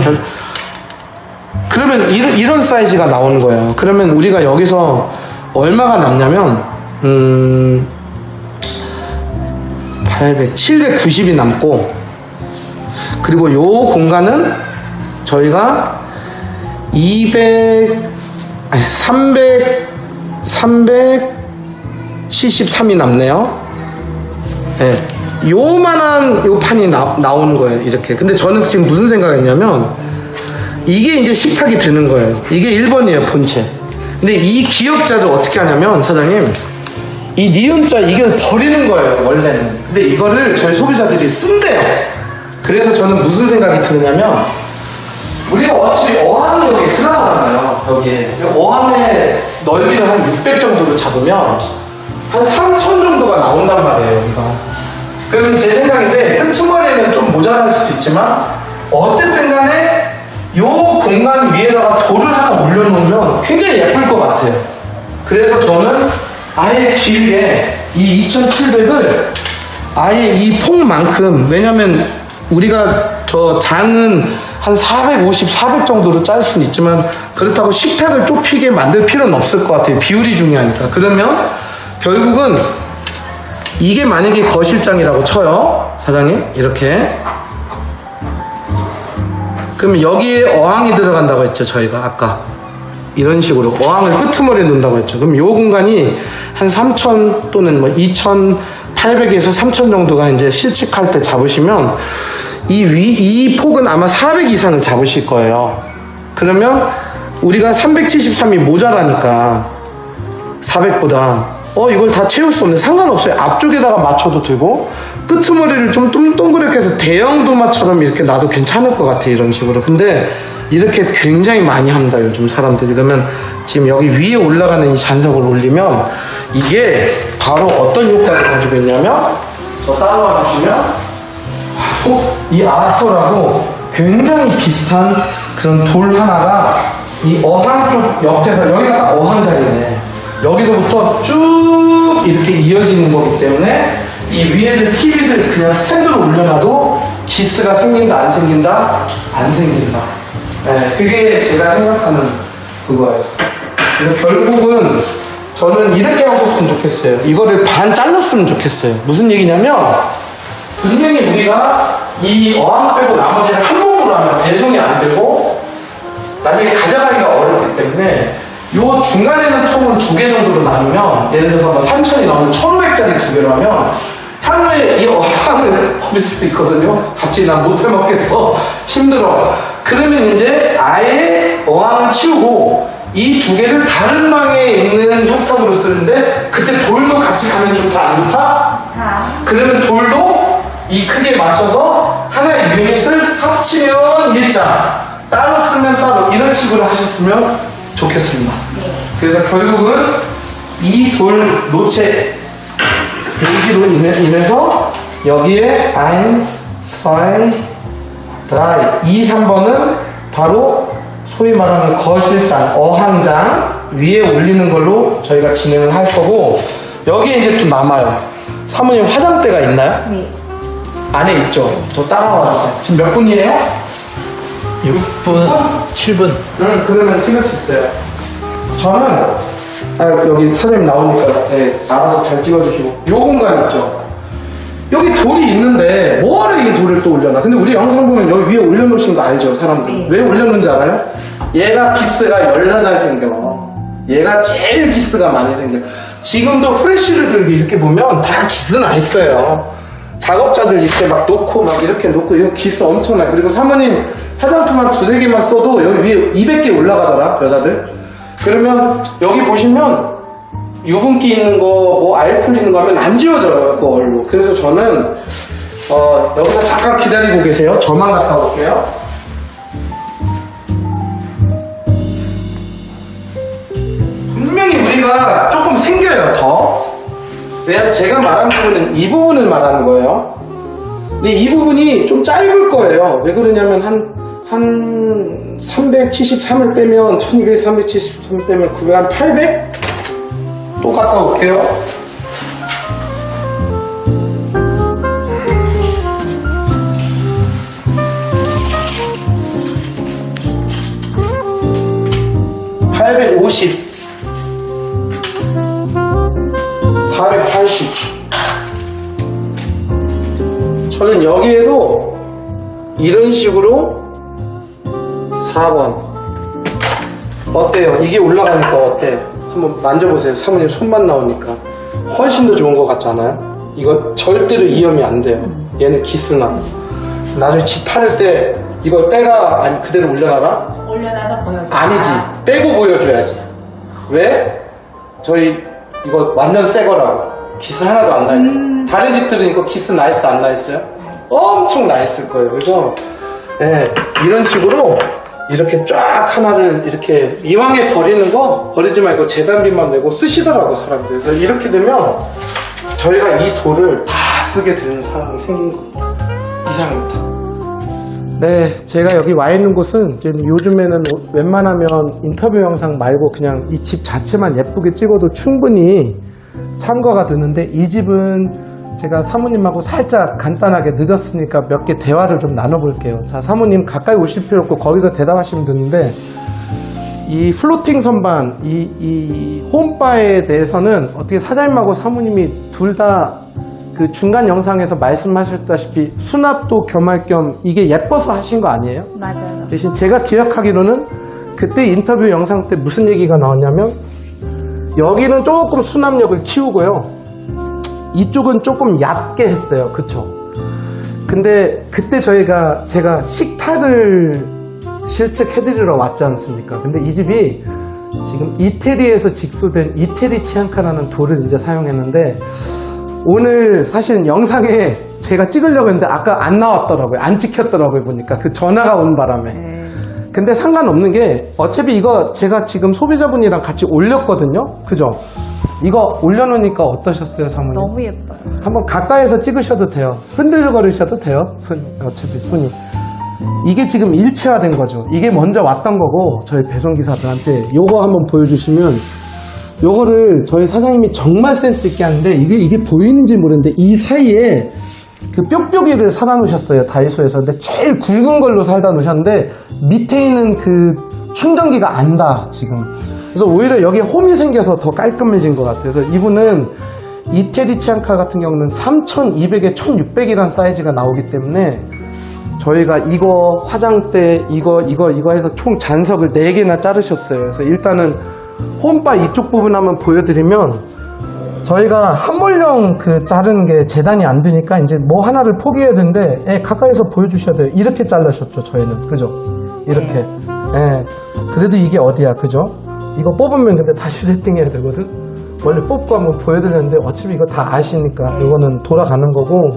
그러면 이런 사이즈가 나오는 거예요. 그러면 우리가 여기서 얼마가 남냐면 790이 남고 그리고 요 공간은 저희가 373이 남네요. 네. 요만한 요 판이 나오는 거예요. 이렇게. 근데 저는 지금 무슨 생각했냐면 이게 이제 식탁이 되는 거예요. 이게 1번이에요, 본체. 근데 이 기역자를 어떻게 하냐면 사장님 이 니은자 이걸 버리는 거예요, 원래는. 근데 이거를 저희 소비자들이 쓴대요. 그래서 저는 무슨 생각이 드느냐면 우리가 어차피 어항이 여기 들어가잖아요. 여기에 어항의 넓이를 한 600 정도로 잡으면 한 3000 정도가 나온단 말이에요, 여기가. 그러면 제 생각인데 끄트머리는 좀 모자랄 수도 있지만 어쨌든 간에 요 공간 위에다가 돌을 하나 올려놓으면 굉장히 예쁠 것 같아요. 그래서 저는 아예 길게 이 2700을 아예 이 폭만큼, 왜냐면 우리가 저 장은 한 450, 400 정도로 짤 수는 있지만 그렇다고 식탁을 좁히게 만들 필요는 없을 것 같아요. 비율이 중요하니까. 그러면 결국은 이게 만약에 거실장이라고 쳐요, 사장님. 이렇게. 그러면 여기에 어항이 들어간다고 했죠, 저희가 아까. 이런 식으로 어항을 끄트머리에 놓는다고 했죠. 그럼 이 공간이 한 3000 또는 뭐 2800에서 3000 정도가 이제 실측할 때 잡으시면 이 폭은 아마 400 이상을 잡으실 거예요. 그러면 우리가 373이 모자라니까 400보다 이걸 다 채울 수 없네. 상관없어요. 앞쪽에다가 맞춰도 되고 끄트머리를 좀 동그랗게 해서 대형 도마처럼 이렇게 놔도 괜찮을 것 같아, 이런 식으로. 근데 이렇게 굉장히 많이 합니다, 요즘 사람들이. 그러면 지금 여기 위에 올라가는 이 잔석을 올리면 이게 바로 어떤 효과를 가지고 있냐면 저 따라와 주시면 이 아토라고 굉장히 비슷한 그런 돌 하나가 이 어항 쪽 옆에서, 여기가 딱 어항 자리네. 여기서부터 쭉 이렇게 이어지는 거기 때문에 이 위에를 TV를 그냥 스탠드로 올려놔도 기스가 생긴다, 안 생긴다? 안 생긴다. 네, 그게 제가 생각하는 그거예요. 그래서 결국은 저는 이렇게 하셨으면 좋겠어요. 이거를 반 잘랐으면 좋겠어요. 무슨 얘기냐면 분명히 우리가 이 어항 빼고 나머지를 한 몸으로 하면 배송이 안 되고 나중에 가져가기가 어렵기 때문에 요 중간에는 통을 2개 정도로 나누면, 예를 들어서 뭐 3000이 넘는 1500짜리 2개로 하면 향후에 이 어항을 버릴 수도 있거든요. 갑자기 난 못해 먹겠어, 힘들어. 그러면 이제 아예 어항을 치우고 이 2개를 다른 방에 있는 협탁으로 쓰는데, 그때 돌도 같이 가면 좋다, 안 좋다? 그러면 돌도 이 크기에 맞춰서 하나의 유닛을 합치면 1장, 따로 쓰면 따로, 이런 식으로 하셨으면 좋겠습니다. 그래서 결국은 이 돌 노체 베이지로 인해서 여기에 1, 2, 3, 3번은 바로 소위 말하는 거실장, 어항장 위에 올리는 걸로 저희가 진행을 할 거고, 여기에 이제 또 남아요. 사모님 화장대가 있나요? 네. 안에 있죠? 저 따라와 주세요. 지금 몇 분이에요? 6분, 7분. 응, 그러면 찍을 수 있어요. 저는 여기 사장님 나오니까 알아서 잘 찍어주시고 요 공간 있죠? 여기 돌이 있는데 뭐하러 이 돌을 또 올려놔? 근데 우리 영상 보면 여기 위에 올려놓으신 거 알죠? 사람들 네. 왜 올려놓는지 알아요? 얘가 기스가 열나 잘 생겨. 얘가 제일 기스가 많이 생겨. 지금도 프레쉬를 들고 이렇게 보면 다 기스 나 있어요. 작업자들 이렇게 막 놓고 막 이렇게 놓고 이거 기스 엄청나요. 그리고 사모님 화장품 한 두세 개만 써도 여기 위에 200개 올라가더라 여자들. 그러면 여기 보시면 유분기 있는 거, 뭐 알콜 있는 거 하면 안 지워져요 그걸로. 그래서 저는 여기서 잠깐 기다리고 계세요. 저만 갔다 올게요. 분명히 우리가 조금 생겨요 더. 왜냐면 제가 말한 부분은 이 부분을 말하는 거예요. 근데 이 부분이 좀 짧을 거예요. 왜 그러냐면 한 373을 빼면 1200, 373 빼면 900, 한 800? 또 갔다 올게요. (850) 480. 저는 여기에도 이런 식으로 4번 어때요? 이게 올라가니까 어때요? 한번 만져보세요. 사모님 손만 나오니까 훨씬 더 좋은 것 같지 않아요? 이거 절대로 이염이 안 돼요. 얘는 기스나. 나중에 집 팔을 때 이걸 빼라 아니 그대로 올려놔라? 올려놔서 보여줘. 아니지. 빼고 보여줘야지. 왜? 저희 이거 완전 새 거라고. 기스 하나도 안 나있고. 다른 집들은 이거 기스 나있어 안 나있어요? 엄청 나있을 거예요. 그래서 이런 식으로 이렇게 쫙 하나를 이렇게 이왕에 버리는 거 버리지 말고 재단비만 내고 쓰시더라고 사람들. 그래서 이렇게 되면 저희가 이 돌을 다 쓰게 되는 상황이 생긴 겁니다. 이상입니다. 네, 제가 여기 와 있는 곳은 이제 요즘에는 웬만하면 인터뷰 영상 말고 그냥 이 집 자체만 예쁘게 찍어도 충분히 참고가 되는데 이 집은 제가 사모님하고 살짝 간단하게 늦었으니까 몇 개 대화를 좀 나눠볼게요. 자, 사모님 가까이 오실 필요 없고 거기서 대답하시면 되는데 이 플로팅 선반, 이 홈바에 대해서는 어떻게 사장님하고 사모님이 둘 다 그 중간 영상에서 말씀하셨다시피 수납도 겸할 겸 이게 예뻐서 하신 거 아니에요? 맞아요. 대신 제가 기억하기로는 그때 인터뷰 영상 때 무슨 얘기가 나왔냐면 여기는 조금 수납력을 키우고요. 이쪽은 조금 얕게 했어요. 그쵸? 근데 그때 제가 식탁을 실측해드리러 왔지 않습니까? 근데 이 집이 지금 이태리에서 직수된 이태리 치안카라는 돌을 이제 사용했는데 오늘 사실 영상에 제가 찍으려고 했는데 아까 안 나왔더라고요. 안 찍혔더라고요. 보니까 그 전화가 온 바람에. 근데 상관없는 게 어차피 이거 제가 지금 소비자분이랑 같이 올렸거든요. 그죠? 이거 올려놓으니까 어떠셨어요, 사모님? 너무 예뻐요. 한번 가까이서 찍으셔도 돼요. 흔들거리셔도 돼요. 어차피 손이. 이게 지금 일체화된 거죠. 이게 먼저 왔던 거고 저희 배송기사들한테 요거 한번 보여주시면 요거를 저희 사장님이 정말 센스 있게 하는데 이게 보이는지 모르는데 이 사이에 그 뾱뾱이를 사다 놓으셨어요. 다이소에서. 근데 제일 굵은 걸로 사다 놓으셨는데 밑에 있는 그 충전기가 안다 지금. 그래서 오히려 여기 홈이 생겨서 더 깔끔해진 것 같아요. 그래서 이분은 이태리 치안카 같은 경우는 3200에 1600이라는 사이즈가 나오기 때문에 저희가 이거 화장대 이거 해서 총 잔석을 4개나 자르셨어요. 그래서 일단은 홈바 이쪽 부분 한번 보여드리면 저희가 함몰령 그 자르는 게 재단이 안 되니까 이제 뭐 하나를 포기해야 되는데 가까이서 보여주셔야 돼요. 이렇게 잘라셨죠 저희는. 그죠? 이렇게. 그래도 이게 어디야. 그죠? 이거 뽑으면 근데 다시 세팅해야 되거든. 원래 뽑고 한번 보여드렸는데 어차피 이거 다 아시니까 이거는 돌아가는 거고.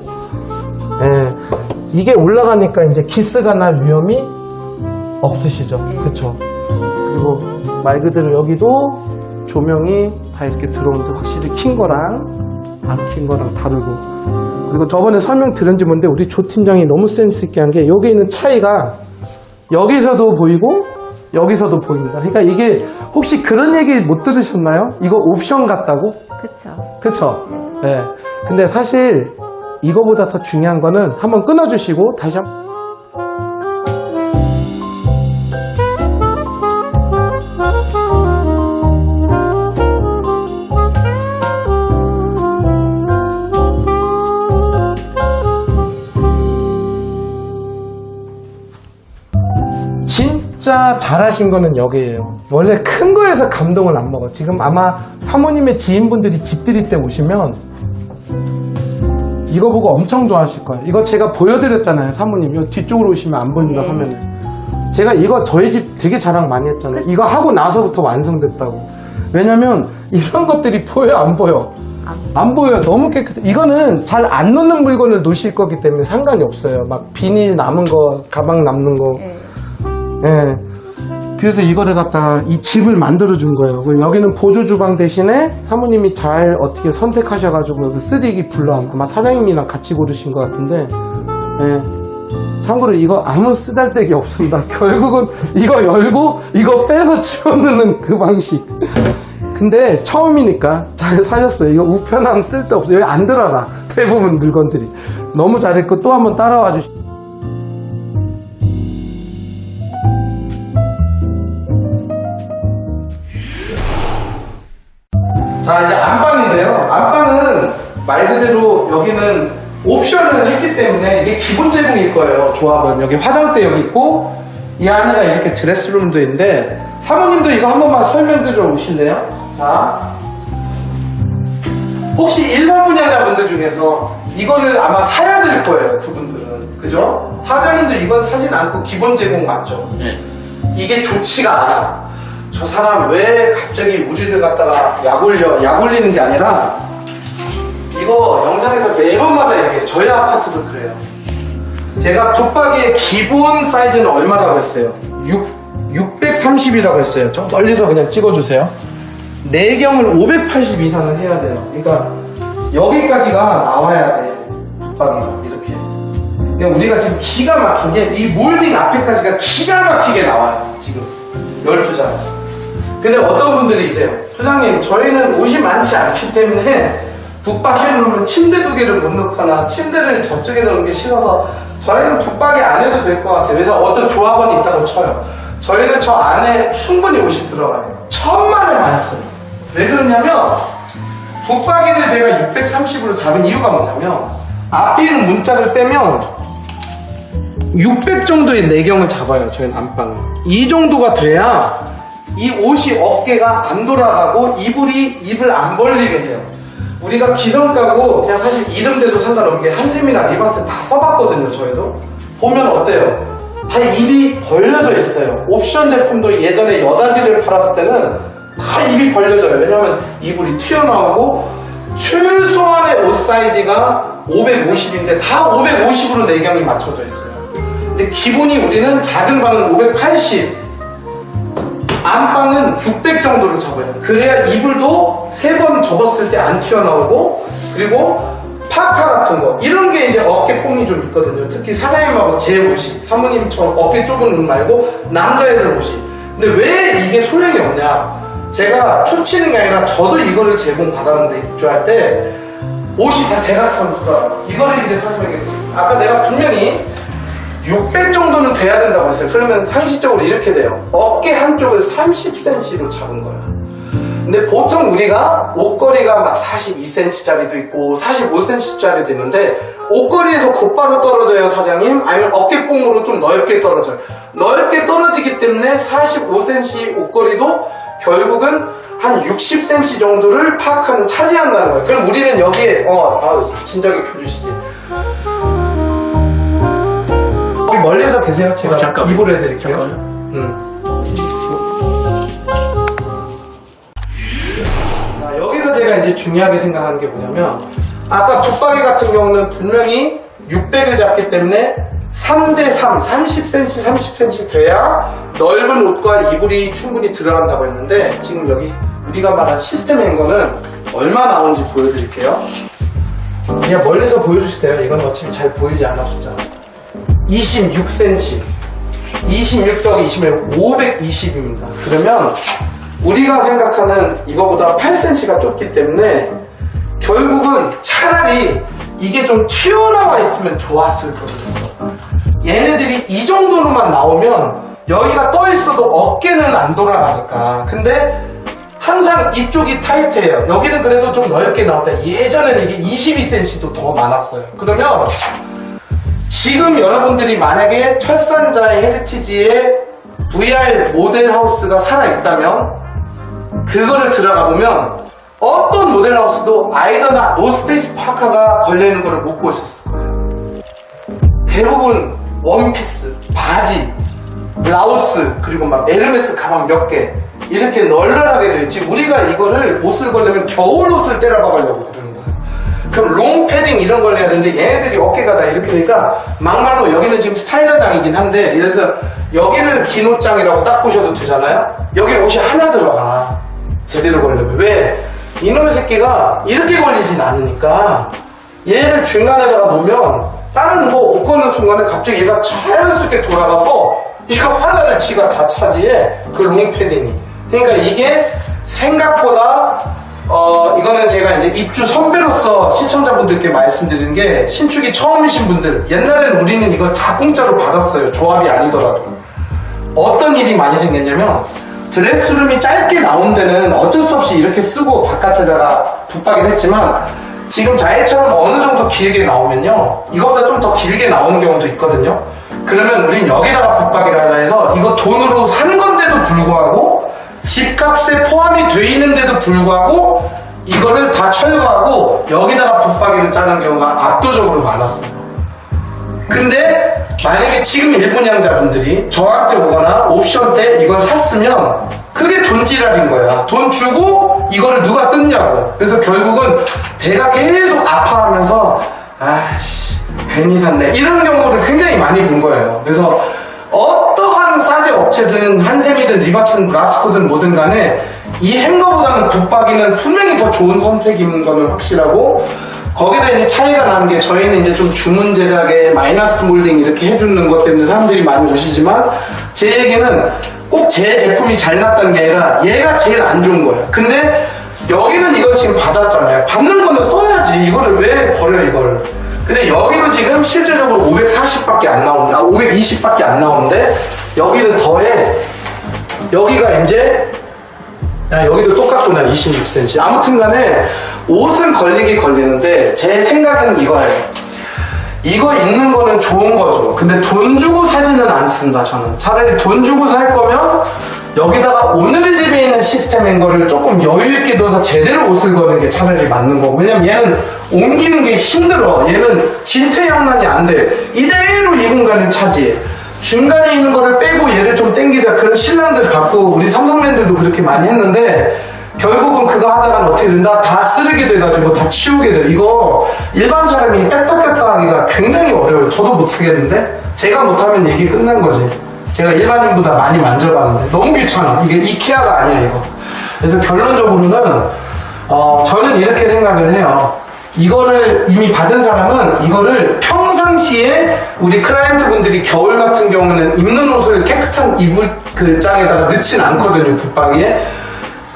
이게 올라가니까 이제 기스가 날 위험이 없으시죠. 그쵸? 그리고 말 그대로 여기도 조명이 다 이렇게 들어오는데 확실히 킨 거랑 안 킨 거랑 다르고. 그리고 저번에 설명드렸는지 뭔데 우리 조 팀장이 너무 센스 있게 한 게 여기 있는 차이가 여기서도 보이고 여기서도 보입니다. 그러니까 이게 혹시 그런 얘기 못 들으셨나요? 이거 옵션 같다고? 그쵸. 그쵸? 네. 근데 사실 이거보다 더 중요한 거는 한번 끊어주시고 다시 한번 진짜 잘하신 거는 여기에요. 원래 큰 거에서 감동을 안 먹어. 지금 아마 사모님의 지인분들이 집들이 때 오시면 이거 보고 엄청 좋아하실 거예요. 이거 제가 보여드렸잖아요. 사모님 이거 뒤쪽으로 오시면 안 보인다 하면은 제가 이거 저희 집 되게 자랑 많이 했잖아요. 이거 하고 나서부터 완성됐다고. 왜냐면 이런 것들이 보여 안 보여? 안 보여요. 너무 깨끗해. 이거는 잘 안 놓는 물건을 놓으실 거기 때문에 상관이 없어요. 막 비닐 남은 거, 가방 남는 거. 예. 그래서 이거를 갖다가 이 집을 만들어 준 거예요. 그리고 여기는 보조 주방 대신에 사모님이 잘 어떻게 선택하셔가지고 그 3D 블럼 아마 사장님이랑 같이 고르신 것 같은데, 예. 참고로 이거 아무 쓰잘데기 없습니다. 결국은 이거 열고 이거 빼서 치워넣는 그 방식. 근데 처음이니까 잘 사셨어요. 이거 우편함 쓸데없어요. 여기 안 들어가. 대부분 물건들이. 너무 잘했고 또 한번 따라와 주시죠. 자, 이제 안방인데요. 안방은 말 그대로 여기는 옵션을 했기 때문에 이게 기본 제공일 거예요. 조합은. 여기 화장대 여기 있고 이 안에가 이렇게 드레스룸도 있는데 사모님도 이거 한 번만 설명드려 오실래요? 자, 혹시 일반 분양자분들 중에서 이거를 아마 사야 될 거예요. 그분들은. 그죠? 사장님도 이건 사진 않고 기본 제공 맞죠? 네. 이게 좋지가 않아. 저 사람 왜 갑자기 우리를 갖다가 약 올리는 게 아니라 이거 영상에서 매번마다 얘기해요. 저희 아파트도 그래요. 제가 붙박이의 기본 사이즈는 얼마라고 했어요? 630이라고 했어요. 저 멀리서 그냥 찍어주세요. 내경을 580 이상은 해야 돼요. 그러니까 여기까지가 나와야 돼. 붙박이가 이렇게. 그러니까 우리가 지금 기가 막힌 게 이 몰딩 앞에까지가 기가 막히게 나와요. 지금 12장. 근데 어떤 분들이 이래요. 부장님, 저희는 옷이 많지 않기 때문에 붙박이를 놓으면 침대 2개를 못 넣거나 침대를 저쪽에 넣는 게 싫어서 저희는 붙박이 안 해도 될 것 같아요. 그래서 어떤 조합원이 있다고 쳐요. 저희는 저 안에 충분히 옷이 들어가요. 천만의 말씀. 왜 그러냐면 붙박이를 제가 630으로 잡은 이유가 뭐냐면 앞에 있는 문짝을 빼면 600 정도의 내경을 잡아요. 저희는 안방을. 이 정도가 돼야 이 옷이 어깨가 안 돌아가고 입을 안 벌리게 해요. 우리가 기성 가구 그냥 사실 이름대로 상관없는 게 한샘이나 리바트 다 써봤거든요. 저희도 보면 어때요? 다 입이 벌려져 있어요. 옵션 제품도 예전에 여다지를 팔았을 때는 다 입이 벌려져요. 왜냐하면 이불이 튀어나오고 최소한의 옷 사이즈가 550인데 다 550으로 내경이 맞춰져 있어요. 근데 기본이 우리는 작은 방은 580, 안방은 600 정도를 접어요. 그래야 이불도 3번 접었을 때 안 튀어나오고, 그리고 파카 같은 거 이런 게 이제 어깨뽕이 좀 있거든요. 특히 사장님하고 제 옷이 사모님처럼 어깨 좁은 옷 말고 남자애들 옷이. 근데 왜 이게 소용이 없냐? 제가 초치는 게 아니라 저도 이거를 제공받았는데 입주할 때 옷이 다 대각선으로 돌아가요. 이거를 이제 설명해드릴게요. 아까 내가 분명히 600 정도는 돼야 된다고 했어요. 그러면 상식적으로 이렇게 돼요. 어깨 한쪽을 30cm로 잡은 거예요. 근데 보통 우리가 옷걸이가 막 42cm짜리도 있고 45cm짜리도 있는데 옷걸이에서 곧바로 떨어져요, 사장님? 아니면 어깨뽕으로 좀 넓게 떨어져요. 넓게 떨어지기 때문에 45cm 옷걸이도 결국은 한 60cm 정도를 파악하는 차지한다는 거예요. 그럼 우리는 여기에 진작에 펴주시지. 멀리서 계세요. 제가 잠깐. 입으로 해드릴게요. 자, 여기서 제가 이제 중요하게 생각하는 게 뭐냐면 아까 붙박이 같은 경우는 분명히 600을 잡기 때문에 3대3, 30cm, 30cm 돼야 넓은 옷과 이불이 충분히 들어간다고 했는데 지금 여기 우리가 말한 시스템인 거는 얼마 나오는지 보여드릴게요. 그냥 멀리서 보여주시대요. 이건 어차피 잘 보이지 않아 숫자. 26cm 26 더하기 20면 520입니다. 그러면 우리가 생각하는 이거보다 8cm가 좁기 때문에 결국은 차라리 이게 좀 튀어나와 있으면 좋았을 뻔했어. 얘네들이 이 정도로만 나오면 여기가 떠 있어도 어깨는 안 돌아가니까. 근데 항상 이쪽이 타이트해요. 여기는 그래도 좀 넓게 나왔다. 예전에는 이게 22cm도 더 많았어요. 그러면 지금 여러분들이 만약에 철산자의 헤리티지의 VR 모델 하우스가 살아있다면 그거를 들어가 보면 어떤 모델 하우스도 아이더나 노스페이스 파카가 걸려있는 거를 못 보셨을 거예요. 대부분 원피스, 바지, 블라우스, 그리고 막 에르메스 가방 몇 개 이렇게 널널하게 되어 있지. 우리가 이거를 옷을 걸려면 겨울 옷을 때려박으려고 그러는 거야. 그럼 롱 패딩 이런 걸 해야 되는데 얘네들이 어깨가 다 이렇게 되니까 막말로 여기는 지금 스타일러장이긴 한데, 예를 들어서 여기는 긴 옷장이라고 딱 보셔도 되잖아요. 여기 옷이 하나 들어가. 제대로 걸려면. 왜? 이놈의 새끼가 이렇게 걸리진 않으니까 얘를 중간에다가 놓으면 다른 뭐 옷 걷는 순간에 갑자기 얘가 자연스럽게 돌아가서 이거 하나를 지가 다 차지해. 그 롱패딩이. 그러니까 이게 생각보다 이거는 제가 이제 입주 선배로서 시청자분들께 말씀드리는 게, 신축이 처음이신 분들, 옛날에는 우리는 이걸 다 공짜로 받았어요. 조합이 아니더라도. 어떤 일이 많이 생겼냐면, 드레스룸이 짧게 나온 데는 어쩔 수 없이 이렇게 쓰고 바깥에다가 붙박이를 했지만, 지금 자해처럼 어느 정도 길게 나오면요, 이거보다 좀 더 길게 나오는 경우도 있거든요. 그러면 우린 여기다가 붙박이를 하자 해서 이거 돈으로 산 건데도 불구하고 집값에 포함이 돼 있는데도 불구하고 이거를 다 철거하고 여기다가 붙박이를 짜는 경우가 압도적으로 많았어요. 근데 만약에 지금 일분양자분들이 저한테 오거나 옵션 때 이걸 샀으면 그게 돈지랄인 거야. 돈 주고 이거를 누가 뜯냐고. 그래서 결국은 배가 계속 아파하면서 아이씨 괜히 샀네 이런 경우를 굉장히 많이 본 거예요. 그래서 어떠한 싸제 업체든 한샘이든 리바트든 브라스코든 뭐든 간에 이 행거보다는 붙박이는 분명히 더 좋은 선택인 거는 확실하고, 거기서 이제 차이가 나는 게, 저희는 이제 좀 주문 제작에 마이너스 몰딩 이렇게 해주는 것 때문에 사람들이 많이 오시지만, 제 얘기는 꼭 제 제품이 잘 났다는 게 아니라 얘가 제일 안 좋은 거예요. 근데 여기는 이걸 지금 받았잖아요. 받는 거는 써야지. 이거를 왜 버려 이걸. 근데 여기도 지금 실제적으로 540밖에 안 나온다. 520밖에 안 나오는데 여기는 더해. 여기가 이제 여기도 똑같구나. 26cm. 아무튼 간에 옷은 걸리긴 걸리는데 제 생각에는 이거예요. 이거 있는 거는 좋은 거죠. 근데 돈 주고 사지는 않습니다. 저는 차라리 돈 주고 살 거면 여기다가 오늘의 집에 있는 시스템인 거를 조금 여유있게 넣어서 제대로 옷을 거는 게 차라리 맞는 거고, 왜냐면 얘는 옮기는 게 힘들어. 얘는 진퇴양난이 안 돼. 이대로 이 공간을 차지해. 중간에 있는 거를 빼고 얘를 좀 당기자, 그런 신랑들 받고 우리 삼성맨들도 그렇게 많이 했는데, 결국은 그거 하다가 어떻게 된다? 다 쓰레기 돼가지고 다 치우게 돼. 이거 일반 사람이 뺐다 하기가 굉장히 어려워요. 저도 못하겠는데? 제가 못하면 얘기 끝난 거지. 제가 일반인보다 많이 만져봤는데 너무 귀찮아. 이게 이케아가 아니야 이거. 그래서 결론적으로는 저는 이렇게 생각을 해요. 이거를 이미 받은 사람은 이거를 평상시에 우리 클라이언트 분들이 겨울 같은 경우는 입는 옷을 깨끗한 이불 그 장에다가 넣진 않거든요. 붙박이에.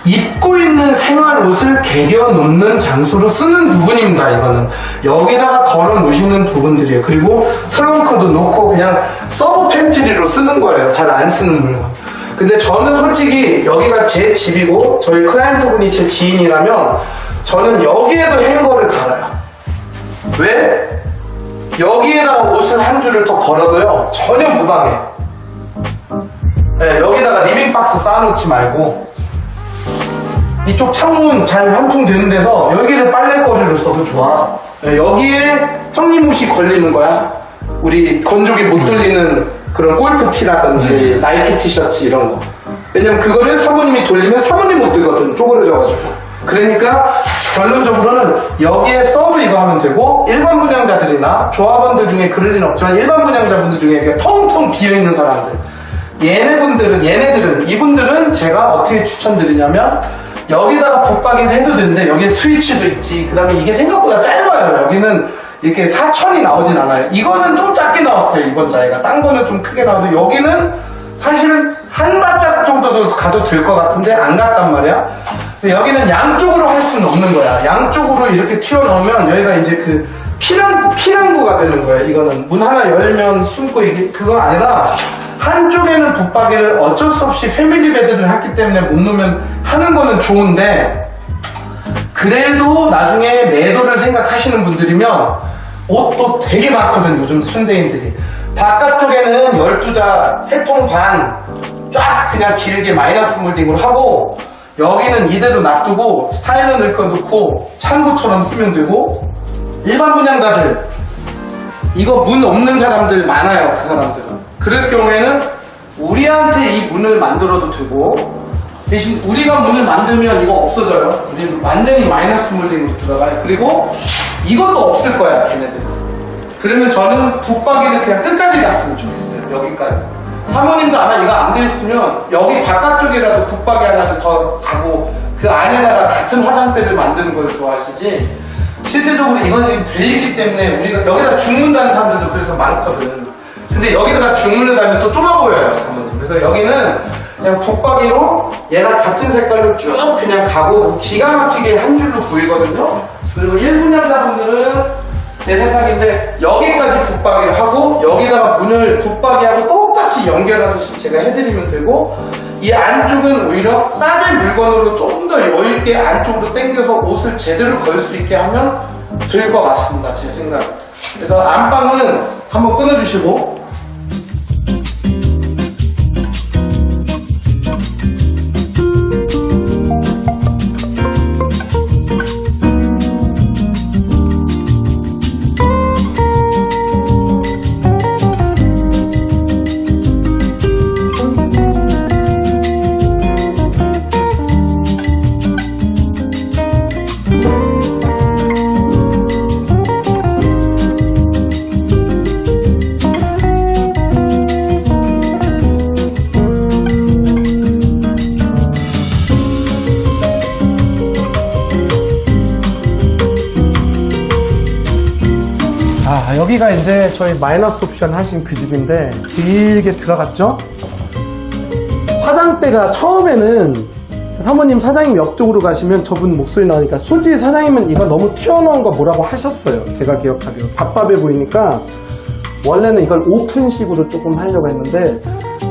입고 있는 생활 옷을 개겨 놓는 장소로 쓰는 부분입니다. 이거는 여기다가 걸어 놓으시는 부분들이에요. 그리고 트렁크도 놓고 그냥 서브 팬트리로 쓰는 거예요. 잘 안 쓰는 물건. 근데 저는 솔직히 여기가 제 집이고 저희 클라이언트 분이 제 지인이라면 저는 여기에도 행거를 갈아요. 왜? 여기에다가 옷을 한 줄을 더 걸어도요 전혀 무방해요. 네, 여기다가 리빙박스 쌓아놓지 말고 이쪽 창문 잘 환풍되는 데서 여기를 빨래거리로 써도 좋아. 여기에 형님 옷이 걸리는 거야. 우리 건조기 못 돌리는 그런 골프 티라든지 나이키 티셔츠 이런 거. 왜냐면 그거를 사모님이 돌리면 사모님 못 들거든. 쪼그러져가지고. 그러니까 결론적으로는 여기에 서브 이거 하면 되고, 일반 분양자들이나 조합원들 중에 그럴 리는 없지만 일반 분양자분들 중에 이렇게 텅텅 비어있는 사람들, 얘네들은 이분들은 제가 어떻게 추천드리냐면, 여기다가 붙박이를 해도 되는데 여기에 스위치도 있지. 그 다음에 이게 생각보다 짧아요. 여기는 이렇게 사천이 나오진 않아요. 이거는 좀 작게 나왔어요. 이번 자리가. 딴 거는 좀 크게 나와도 여기는 사실 한 발짝 정도도 가도 될 것 같은데 안 갔단 말이야. 그래서 여기는 양쪽으로 할 수는 없는 거야. 양쪽으로 이렇게 튀어나오면 여기가 이제 그 피난구가 되는 거예요. 이거는 문 하나 열면 숨고 이게 그건 아니라 한쪽에는 붙박이를 어쩔 수 없이 패밀리 베드를 했기 때문에 못 놓으면 하는 거는 좋은데 그래도 나중에 매도를 생각하시는 분들이면 옷도 되게 많거든 요즘 현대인들이. 바깥쪽에는 12자 3통 반 쫙 그냥 길게 마이너스 몰딩으로 하고 여기는 이대로 놔두고 스타일러 넣고 창고처럼 쓰면 되고 일반 분양자들 이거 문 없는 사람들 많아요. 그 사람들은 그럴 경우에는 우리한테 이 문을 만들어도 되고 대신 우리가 문을 만들면 이거 없어져요. 우리는 완전히 마이너스 몰딩으로 들어가요. 그리고 이것도 없을 거야 걔네들. 그러면 저는 붙박이를 그냥 끝까지 갔으면 좋겠어요. 여기까지. 사모님도 아마 이거 안 돼 있으면 여기 바깥쪽이라도 붙박이 하나를 더 가고 그 안에다가 같은 화장대를 만드는 걸 좋아하시지 실제적으로 이건 지금 돼 있기 때문에 우리가 여기다 중문 다는 사람들도 그래서 많거든. 근데 여기다가 중문을 달면 또 좁아 보여요 사모님. 그래서 여기는 그냥 붙박이로 얘랑 같은 색깔로 쭉 그냥 가고 기가 막히게 한 줄로 보이거든요. 그리고 1분양자분들은 제 생각인데 여기까지 붙박이를 하고 여기다가 문을 붙박이하고 똑같이 연결하듯이 제가 해드리면 되고 이 안쪽은 오히려 싸제 물건으로 좀 더 여유있게 안쪽으로 당겨서 옷을 제대로 걸 수 있게 하면 될 것 같습니다. 제 생각. 그래서 안방은 한번 끊어주시고 여기가 이제 저희 마이너스 옵션 하신 그 집인데 길게 들어갔죠? 화장대가 처음에는 사모님 사장님 옆쪽으로 가시면 저분 목소리 나오니까 솔직히 사장님은 이거 너무 튀어나온 거 뭐라고 하셨어요. 제가 기억하기로 답답해 보이니까 원래는 이걸 오픈식으로 조금 하려고 했는데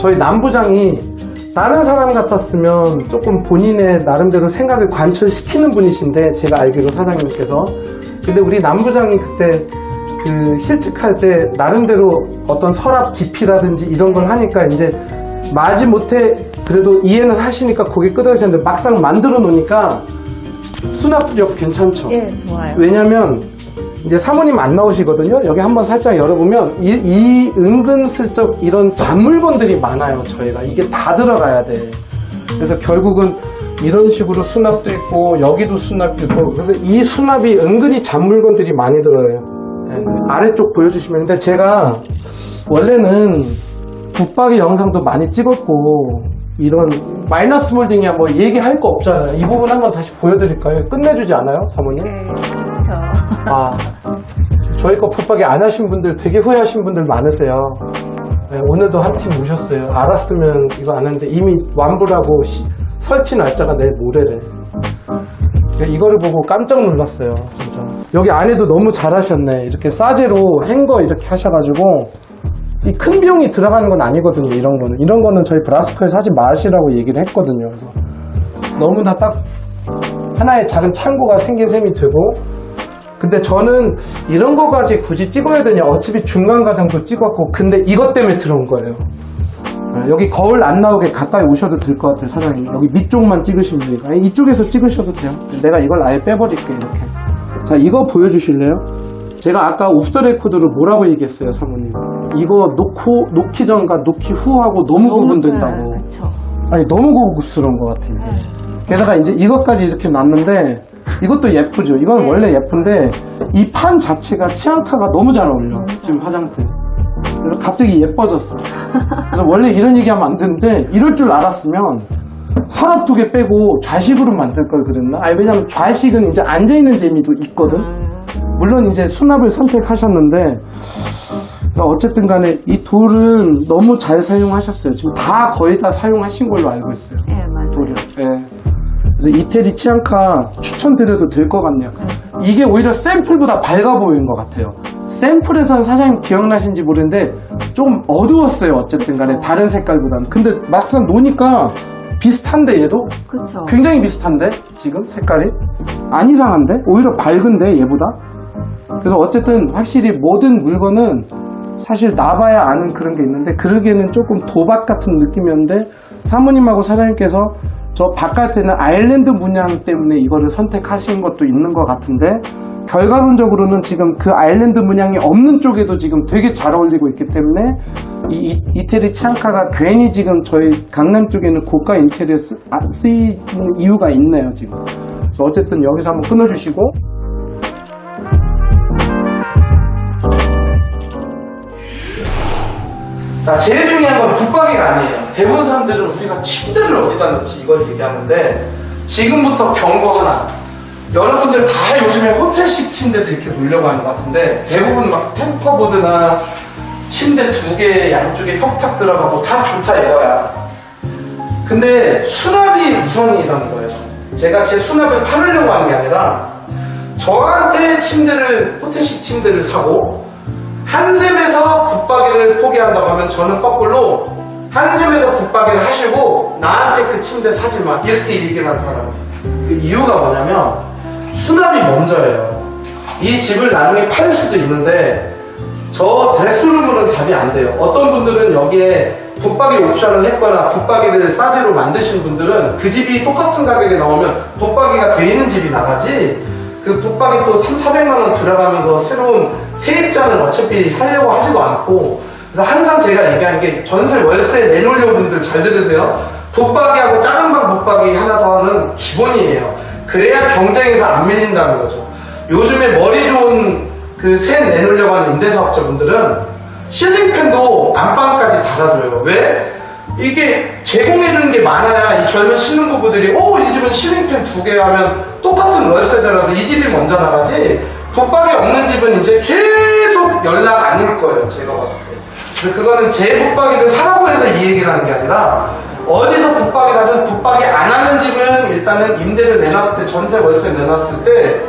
저희 남부장이 다른 사람 같았으면 조금 본인의 나름대로 생각을 관철시키는 분이신데 제가 알기로 사장님께서 근데 우리 남부장이 그때 그 실측할 때 나름대로 어떤 서랍 깊이라든지 이런 걸 하니까 이제 마지못해 그래도 이해는 하시니까 고개 끄덕이셨는데 막상 만들어 놓으니까 수납력 괜찮죠? 예, 좋아요. 왜냐면 이제 사모님 안 나오시거든요. 여기 한번 살짝 열어보면 이 은근슬쩍 이런 잡물건들이 많아요. 저희가 이게 다 들어가야 돼. 그래서 결국은 이런 식으로 수납도 있고 여기도 수납도 있고 그래서 이 수납이 은근히 잡물건들이 많이 들어요. 아래쪽 보여주시면 근데 제가 원래는 붙박이 영상도 많이 찍었고 이런 마이너스 몰딩이야 뭐 얘기할 거 없잖아요. 이 부분 한번 다시 보여드릴까요? 끝내주지 않아요 사모님? 그렇죠. 아 저희 거 붙박이 안 하신 분들 되게 후회하신 분들 많으세요. 네, 오늘도 한 팀 오셨어요. 알았으면 이거 안 했는데 이미 완부라고 설치 날짜가 내일 모레래. 이거를 보고 깜짝 놀랐어요 진짜. 여기 안에도 너무 잘하셨네. 이렇게 싸제로 행거 이렇게 하셔가지고 이 큰 비용이 들어가는 건 아니거든요. 이런 거는 저희 브라스코에서 하지 마시라고 얘기를 했거든요. 그래서 너무나 딱 하나의 작은 창고가 생긴 셈이 되고 근데 저는 이런 거까지 굳이 찍어야 되냐 어차피 중간 과정도 찍었고 근데 이것 때문에 들어온 거예요. 여기 거울 안 나오게 가까이 오셔도 될 것 같아요 사장님. 여기 밑쪽만 찍으시면 되니까 이쪽에서 찍으셔도 돼요. 내가 이걸 아예 빼버릴게 이렇게. 자 이거 보여주실래요? 제가 아까 옵더 레코드로 뭐라고 얘기했어요 사모님? 이거 놓기 전과 놓기 후하고 너무 구분된다고. 그렇죠. 아니 너무 고급스러운 것 같아요. 게다가 이제 이것까지 이렇게 놨는데 이것도 예쁘죠. 이건 원래 예쁜데 이 판 자체가 치앙카가 너무 잘 어울려 지금 화장대. 그래서 갑자기 예뻐졌어. 그래서 원래 이런 얘기하면 안 되는데 이럴 줄 알았으면 서랍 2개 빼고 좌식으로 만들 걸 그랬나? 아니 왜냐면 좌식은 이제 앉아있는 재미도 있거든. 물론 이제 수납을 선택하셨는데 어쨌든 간에 이 돌은 너무 잘 사용하셨어요. 지금 다 거의 다 사용하신 걸로 알고 있어요. 예, 맞아요. 돌을. 예. 그래서 이태리 치안카 추천드려도 될 것 같네요. 이게 오히려 샘플보다 밝아 보이는 것 같아요. 샘플에서는 사장님 기억나신지 모르는데 좀 어두웠어요. 어쨌든 간에 다른 색깔보다는. 근데 막상 노니까 비슷한데 얘도? 그쵸. 굉장히 비슷한데 지금 색깔이? 안 이상한데? 오히려 밝은데 얘보다? 그래서 어쨌든 확실히 모든 물건은 사실 나봐야 아는 그런 게 있는데 그러기에는 조금 도박 같은 느낌이었는데 사모님하고 사장님께서 저 바깥에는 아일랜드 문양 때문에 이거를 선택하신 것도 있는 것 같은데 결과론적으로는 지금 그 아일랜드 문양이 없는 쪽에도 지금 되게 잘 어울리고 있기 때문에 이 이태리 치안카가 괜히 지금 저희 강남 쪽에는 고가 인테리어 쓰이는 이유가 있네요 지금. 그래서 어쨌든 여기서 한번 끊어주시고 자, 제일 중요한 건 붙박이가 아니에요. 대부분 사람들은 우리가 침대를 어디다 놓지 이걸 얘기하는데 지금부터 경고 하나. 여러분들 다 요즘에 호텔식 침대들 이렇게 놓으려고 하는 것 같은데 대부분 막 템퍼보드나 침대 2개 양쪽에 혁탁 들어가고 다 좋다 이거야. 근데 수납이 우선이라는 거예요. 제가 제 수납을 팔으려고 하는 게 아니라 저한테 침대를 호텔식 침대를 사고 한샘에서 붙박이를 포기한다고 하면 저는 거꾸로 한샘에서 붙박이를 하시고 나한테 그 침대 사지 마 이렇게 얘기를 하는 사람이에요. 그 이유가 뭐냐면 수납이 먼저예요. 이 집을 나중에 팔 수도 있는데 저 데스룸으로는 답이 안 돼요. 어떤 분들은 여기에 붙박이 옵션을 했거나 붙박이를 싸제로 만드신 분들은 그 집이 똑같은 가격에 나오면 붙박이가 돼 있는 집이 나가지 그 붙박이 또 3,400만원 들어가면서 새로운 세입자는 어차피 하려고 하지도 않고 그래서 항상 제가 얘기하는 게 전세 월세 내놓으려는 분들 잘 들으세요. 붙박이하고 작은 방 붙박이 하나 더 하는 기본이에요. 그래야 경쟁에서 안 밀린다는 거죠. 요즘에 머리 좋은 그 셋 내놓으려고 하는 임대사업자분들은 실링팬도 안방까지 달아줘요. 왜? 이게 제공해주는 게 많아야 이 젊은 신혼부부들이 이 집은 실링팬 2개 하면 똑같은 월세더라도 이 집이 먼저 나가지 붙박이 없는 집은 이제 계속 연락 안 올 거예요. 제가 봤을 때. 그래서 그거는 제 붙박이를 사라고 해서 이 얘기를 하는 게 아니라 어디서 붙박이를 하든 붙박이 안 하는 집은 일단은 임대를 내놨을 때 전세 월세 내놨을 때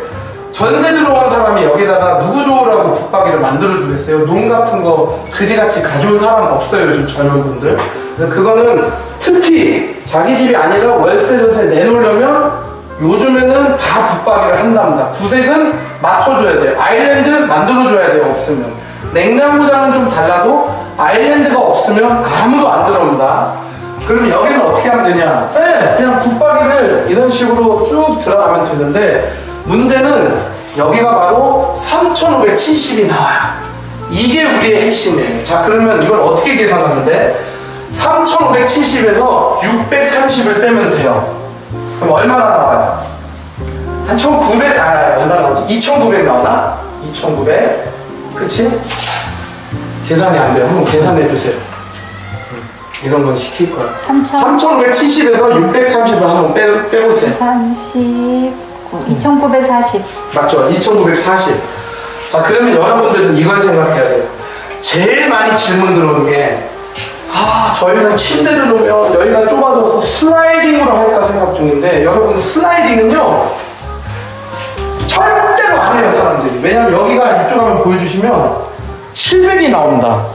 전세 들어온 사람이 여기다가 누구 좋으라고 붙박이를 만들어 주겠어요? 농 같은 거 그지같이 가져올 사람 없어요 요즘 젊은 분들. 그래서 그거는 특히 자기 집이 아니라 월세 전세 내놓으려면 요즘에는 다 붙박이를 한답니다. 구색은 맞춰줘야 돼요. 아일랜드 만들어줘야 돼요. 없으면 냉장고장은 좀 달라도 아일랜드가 없으면 아무도 안 들어옵니다. 그러면 여기는 어떻게 하면 되냐? 그냥 붙박이를 이런 식으로 쭉 들어가면 되는데 문제는 여기가 바로 3,570이 나와요. 이게 우리의 핵심이에요. 자, 그러면 이걸 어떻게 계산하는데 3,570에서 630을 빼면 돼요. 그럼 얼마나 나와요? 한 1,900, 얼마나 나오지? 2,900 나오나? 2,900. 그치? 계산이 안 돼요. 한번 계산해 주세요. 이런 건 시킬 거야. 3,570에서 630을 한번 빼보세요. 2,940. 맞죠? 2,940. 자, 그러면 여러분들은 이걸 생각해야 돼요. 제일 많이 질문 들어오는 게, 저희는 침대를 놓으면 여기가 좁아져서 슬라이딩으로 할까 생각 중인데, 여러분, 슬라이딩은요, 절대로 안 해요, 사람들이. 왜냐면 여기가 이쪽 한번 보여주시면, 700이 나온다.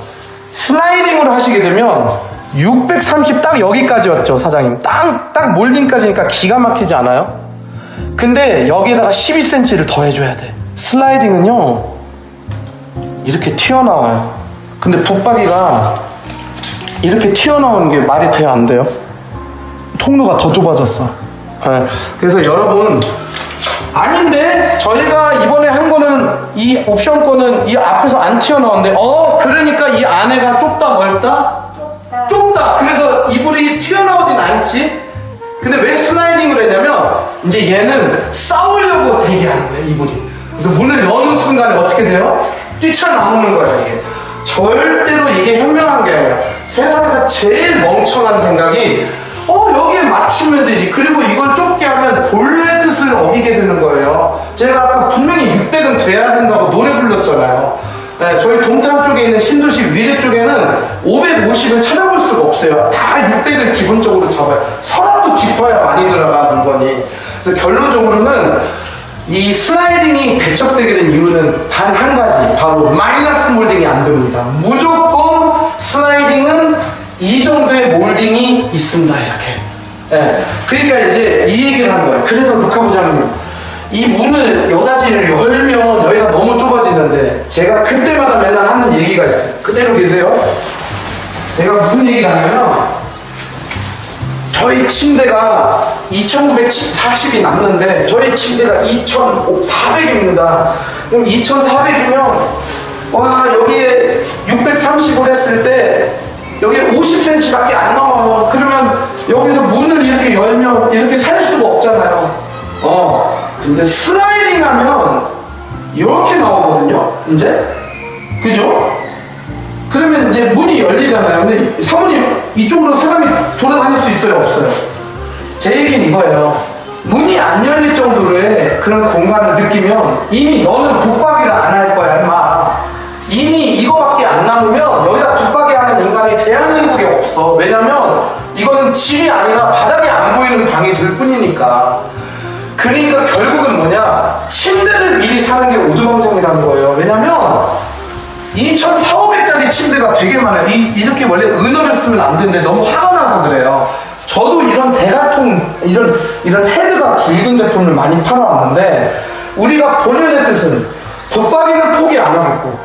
슬라이딩으로 하시게 되면, 630 딱 여기까지였죠, 사장님. 딱 몰딩까지니까 기가 막히지 않아요? 근데 여기에다가 12cm를 더 해줘야 돼. 슬라이딩은요 이렇게 튀어나와요. 근데 붙박이가 이렇게 튀어나오는 게 말이 돼요 안 돼요? 통로가 더 좁아졌어. 네. 그래서 여러분 아닌데 저희가 이번에 한 거는 이 옵션 거는 이 앞에서 안 튀어나오는데 그러니까 이 안에가 좁다 넓다? 좁다. 그래서 이불이 튀어나오진 않지. 근데 왜 슬라이딩을 했냐면 이제 얘는 싸우려고 대기하는 거예요 이불이. 그래서 문을 여는 순간에 어떻게 돼요? 뛰쳐나오는 거예요 이게. 절대로 이게 현명한 게 아니라 세상에서 제일 멍청한 생각이 여기에 맞추면 되지. 그리고 이걸 좁게 하면 본래 뜻을 어기게 되는 거예요. 제가 아까 분명히 600은 돼야 된다고 노래 불렀잖아요. 네, 저희 동탄 쪽에 있는 신도시 위례 쪽에는 550을 찾아볼 수가 없어요. 다 600을 기본적으로 잡아요. 서랍도 깊어야 많이 들어가는 거예요. 조건이. 그래서 결론적으로는 이 슬라이딩이 배척되게 된 이유는 단 한 가지, 바로 마이너스 몰딩이 안 됩니다. 무조건 슬라이딩은 이 정도의 몰딩이 있습니다, 이렇게. 예. 그러니까 이제 이 얘기를 하는 거예요. 그래서 루카 부장님, 이 문을 여닫이를 열면 여기가 너무 좁아지는데, 제가 그때마다 맨날 하는 얘기가 있어요. 그대로 계세요. 제가 무슨 얘기를 하냐면, 저희 침대가 2,940이 남는데 저희 침대가 2,400입니다. 그럼 2,400이면 와, 여기에 630을 했을 때 여기에 50cm밖에 안 넘어요. 그러면 여기서 문을 이렇게 열면 이렇게 살 수가 없잖아요. 근데 슬라이딩 하면 이렇게 나오거든요. 이제 그죠? 그러면 이제 문이 열리잖아요. 근데 사모님, 이쪽으로 사람이 돌아다닐 수 있어요, 없어요? 제 얘기는 이거예요. 문이 안 열릴 정도로의 그런 공간을 느끼면 이미 너는 붙박이를 안 할 거야, 임마. 이미 이거밖에 안 남으면 여기다 붙박이 하는 인간이 대한민국에 없어. 왜냐면 이거는 집이 아니라 바닥이 안 보이는 방이 될 뿐이니까. 그러니까 결국은 뭐냐? 침대를 미리 사는 게 오두방정이라는 거예요. 왜냐면 2,400짜리 침대가 되게 많아요. 이렇게 원래 은어를 쓰면 안 되는데 너무 화가 나서 그래요. 저도 이런 대가통, 이런 헤드가 굵은 제품을 많이 팔아왔는데, 우리가 본연의 뜻은 붙박이는 포기 안 하고,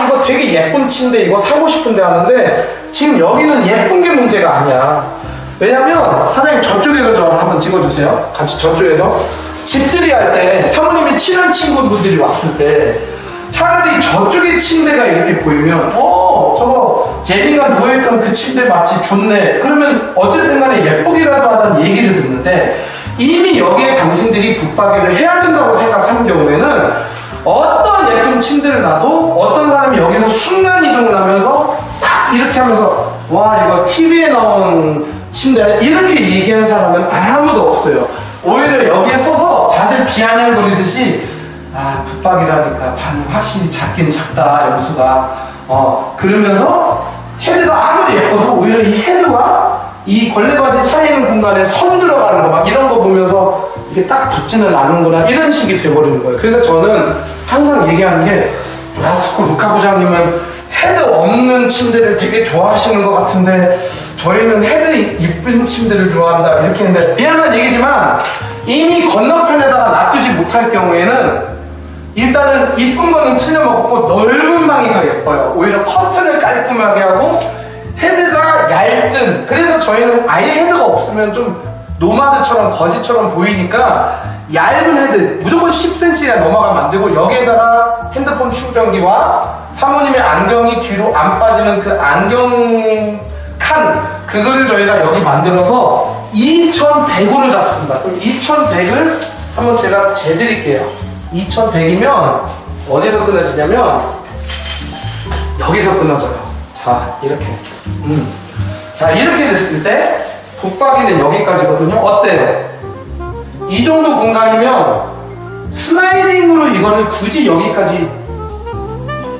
이거 되게 예쁜 침대 이거 사고 싶은데 하는데, 지금 여기는 예쁜 게 문제가 아니야. 왜냐면, 사장님 저쪽에서 저 한번 찍어주세요. 같이 저쪽에서. 집들이 할 때, 사모님이 친한 친구분들이 왔을 때, 차라리 저쪽에 침대가 이렇게 보이면 저거 제니가 누워있던 그 침대 마치 좋네. 그러면 어쨌든 간에 예쁘기라도 하던 얘기를 듣는데, 이미 여기에 당신들이 붙박이를 해야 된다고 생각하는 경우에는 어떤 예쁜 침대를 놔도 어떤 사람이 여기서 순간이동을 하면서 딱 이렇게 하면서 와, 이거 TV에 나온 침대 이렇게 얘기하는 사람은 아무도 없어요. 오히려 여기에 서서 다들 비아냥거리듯이 붙박이라니까 방이 확실히 작긴 작다, 영수가. 그러면서 헤드가 아무리 예뻐도 오히려 이 헤드와 이 걸레바지 사이는 공간에 선 들어가는 거 막 이런 거 보면서 이게 딱 붙지는 않는구나, 이런 식이 돼버리는 거예요. 그래서 저는 항상 얘기하는 게, 라스코 루카 부장님은 헤드 없는 침대를 되게 좋아하시는 것 같은데 저희는 헤드 이쁜 침대를 좋아한다, 이렇게 했는데, 미안한 얘기지만 이미 건너편에다가 놔두지 못할 경우에는 일단은 이쁜 거는 틀려먹고 넓은 방이 더 예뻐요. 오히려 커튼을 깔끔하게 하고 헤드가 얇든, 그래서 저희는 아예 헤드가 없으면 좀 노마드처럼 거지처럼 보이니까 얇은 헤드, 무조건 10cm가 넘어가면 안 되고, 여기에다가 핸드폰 충전기와 사모님의 안경이 뒤로 안 빠지는 그 안경 칸, 그거를 저희가 여기 만들어서 2100으로 잡습니다. 그럼 2100을 한번 제가 재드릴게요. 2100이면 어디서 끊어지냐면 여기서 끊어져요. 자, 이렇게. 자, 이렇게 됐을 때 붙박이는 여기까지거든요. 어때요? 이 정도 공간이면 슬라이딩으로 이거를 굳이 여기까지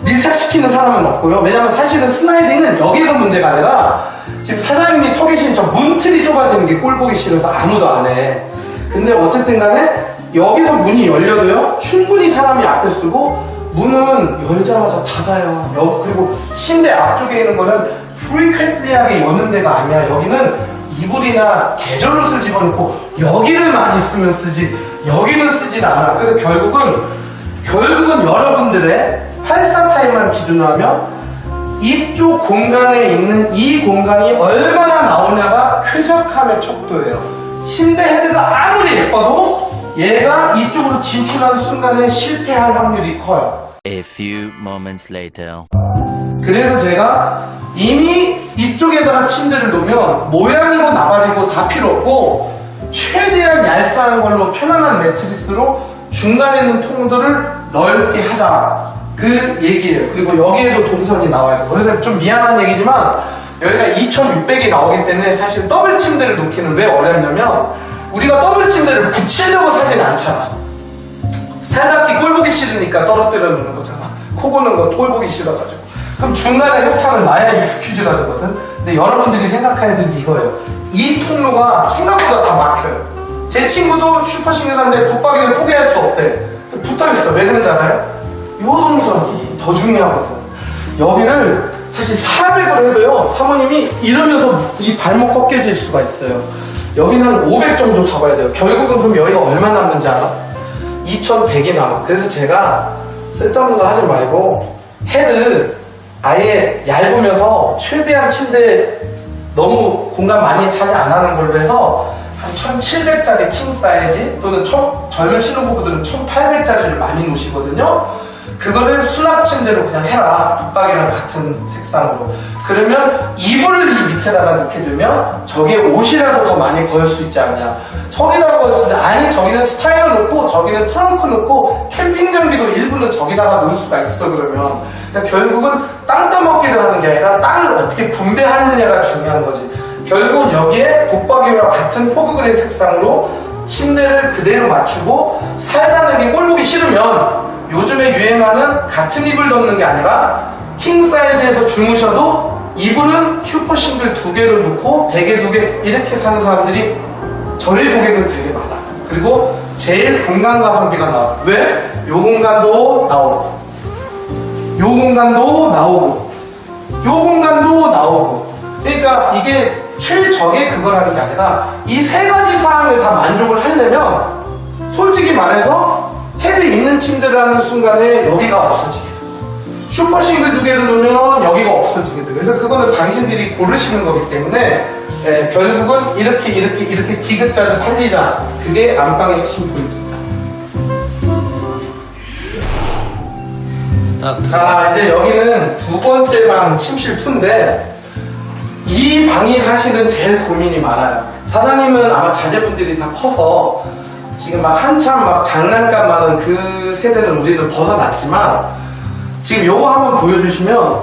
밀착시키는 사람은 없고요. 왜냐면 사실은 슬라이딩은 여기서 문제가 아니라 지금 사장님이 서 계신 저 문틀이 좁아지는 게 꼴 보기 싫어서 아무도 안 해. 근데 어쨌든 간에 여기서 문이 열려도요, 충분히 사람이 앞에 쓰고, 문은 열자마자 닫아요. 그리고 침대 앞쪽에 있는 거는 frequently하게 여는 데가 아니야. 여기는 이불이나 계절옷을 집어넣고 여기를 많이 쓰면 쓰지, 여기는 쓰진 않아. 그래서 결국은 여러분들의 84 타임만 기준으로 하면 이쪽 공간에 있는 이 공간이 얼마나 나오냐가 쾌적함의 척도예요. 침대 헤드가 아무리 예뻐도 얘가 이쪽으로 진출하는 순간에 실패할 확률이 커요. A few moments later. 그래서 제가 이미 이쪽에다가 침대를 놓으면 모양이고 나발이고 다 필요 없고, 최대한 얄쌍한 걸로 편안한 매트리스로 중간에 있는 통들을 넓게 하자, 그 얘기예요. 그리고 여기에도 동선이 나와야 돼요. 그래서 좀 미안한 얘기지만 여기가 2600이 나오기 때문에 사실 더블 침대를 놓기는 왜 어렵냐면, 우리가 더블 침대를 붙이려고 사진 않잖아. 살갑기 꼴 보기 싫으니까 떨어뜨려 놓는 거잖아. 코 고는 거 꼴 보기 싫어가지고. 그럼 중간에 협탁을 놔야 익스큐즈가 되거든. 근데 여러분들이 생각해야 되는 게 이거예요. 이 통로가 생각보다 다 막혀요. 제 친구도 슈퍼싱글한데 붙박이를 포기할 수 없대. 붙어있어. 왜 그런지 알아요? 요 동선이 더 중요하거든. 여기를 사실 400을 해도요, 사모님이 이러면서 이 발목 꺾여질 수가 있어요. 여기는 500 정도 잡아야 돼요. 결국은 그럼 여기가 얼마 남는지 알아? 2100이 남아. 그래서 제가 쓸데없는 거 하지 말고 헤드 아예 얇으면서 최대한 침대 너무 공간 많이 차지 안 하는 걸로 해서 한 1700짜리 킹 사이즈 또는 젊은 신혼부부들은 1800짜리를 많이 놓으시거든요. 그거를 수납 침대로 그냥 해라. 붙박이랑 같은 색상으로. 그러면 이불을 이 밑에다가 넣게 되면 저기에 옷이라도 더 많이 걸을 수 있지 않냐. 저기다가 걸을 수 있는데 아니 저기는 스타일러 놓고 저기는 트렁크 놓고 캠핑 장비도 일부는 저기다가 놓을 수가 있어. 그러면 그러니까 결국은 땅 따먹기를 하는 게 아니라 땅을 어떻게 분배하느냐가 중요한 거지. 결국은 여기에 붙박이와 같은 포그그레이 색상으로 침대를 그대로 맞추고 살다는 게 꼴 보기 싫으면 요즘에 유행하는 같은 이불 덮는 게 아니라 킹 사이즈에서 주무셔도 이불은 슈퍼싱글 2개를 놓고 베개 2개 이렇게 사는 사람들이 저희 고객은 되게 많아. 그리고 제일 공간 가성비가 나와. 왜? 요 공간도 나오고 요 공간도 나오고 요 공간도 나오고. 그러니까 이게 최적의 그거라는 게 아니라 이 세 가지 사항을 다 만족을 하려면 솔직히 말해서 헤드 있는 침대를 하는 순간에 여기가 없어지게 돼. 슈퍼싱글 2개를 놓으면 여기가 없어지게 돼. 그래서 그거는 당신들이 고르시는 거기 때문에 결국은 이렇게 디귿자를 살리자. 그게 안방의 핵심 포인트입니다. 자, 이제 여기는 두 번째 방 침실 2인데 이 방이 사실은 제일 고민이 많아요. 사장님은 아마 자제분들이 다 커서 지금 막 한참 막 장난감 많은 그 세대는 우리는 벗어났지만 지금 요거 한번 보여주시면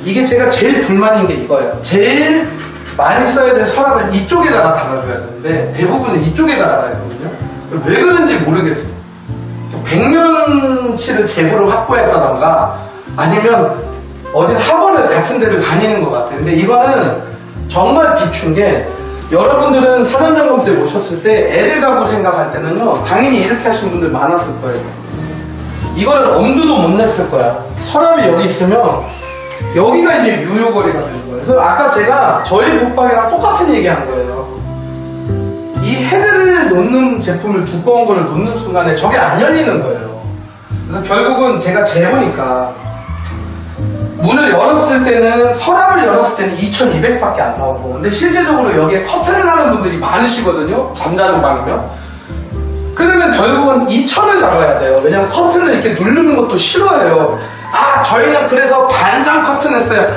이게 제가 제일 불만인 게 이거예요. 제일 많이 써야 될 서랍을 이쪽에다가 달아줘야 되는데 대부분은 이쪽에다가 달거든요. 왜 그런지 모르겠어요. 100년치를 재고를 확보했다던가 아니면 어디 학원을 같은 데를 다니는 것 같아요. 근데 이거는 정말 비춘 게 여러분들은 사전점검 때 오셨을 때 애들 가구 생각할 때는요 당연히 이렇게 하신 분들 많았을 거예요. 이거는 엄두도 못 냈을 거야. 서랍이 여기 있으면 여기가 이제 유효거리가 되는 거예요. 그래서 아까 제가 저희 붙박이랑 똑같은 얘기 한 거예요. 이 헤드를 놓는 제품을 두꺼운 거를 놓는 순간에 저게 안 열리는 거예요. 그래서 결국은 제가 재보니까 문을 열었을 때는 서랍을 열었을 때는 2200밖에 안 나오고 근데 실제적으로 여기에 커튼을 하는 분들이 많으시거든요. 잠자는 방이면. 그러면 결국은 2000을 잡아야 돼요. 왜냐면 커튼을 이렇게 누르는 것도 싫어해요. 아 저희는 그래서 반장 커튼 했어요.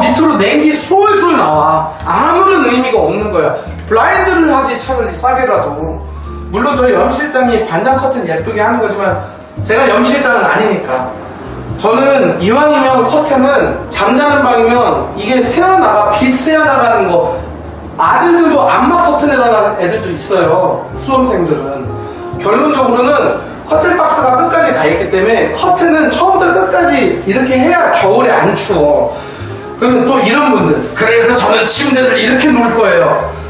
밑으로 냉기 솔솔 나와. 아무런 의미가 없는 거야. 블라인드를 하지 차라리 싸게라도. 물론 저희 염실장이 반장 커튼 예쁘게 하는 거지만 제가 염실장은 아니니까. 저는 이왕이면 커튼은 잠자는 방이면 이게 새어나가 빛 새어나가는 거 아들들도 안마 커튼에 달하는 애들도 있어요. 수험생들은. 결론적으로는 커튼 박스가 끝까지 가 있기 때문에 커튼은 처음부터 끝까지 이렇게 해야 겨울에 안 추워. 그리고 또 이런 분들 그래서 저는 침대를 이렇게 놓을 거예요.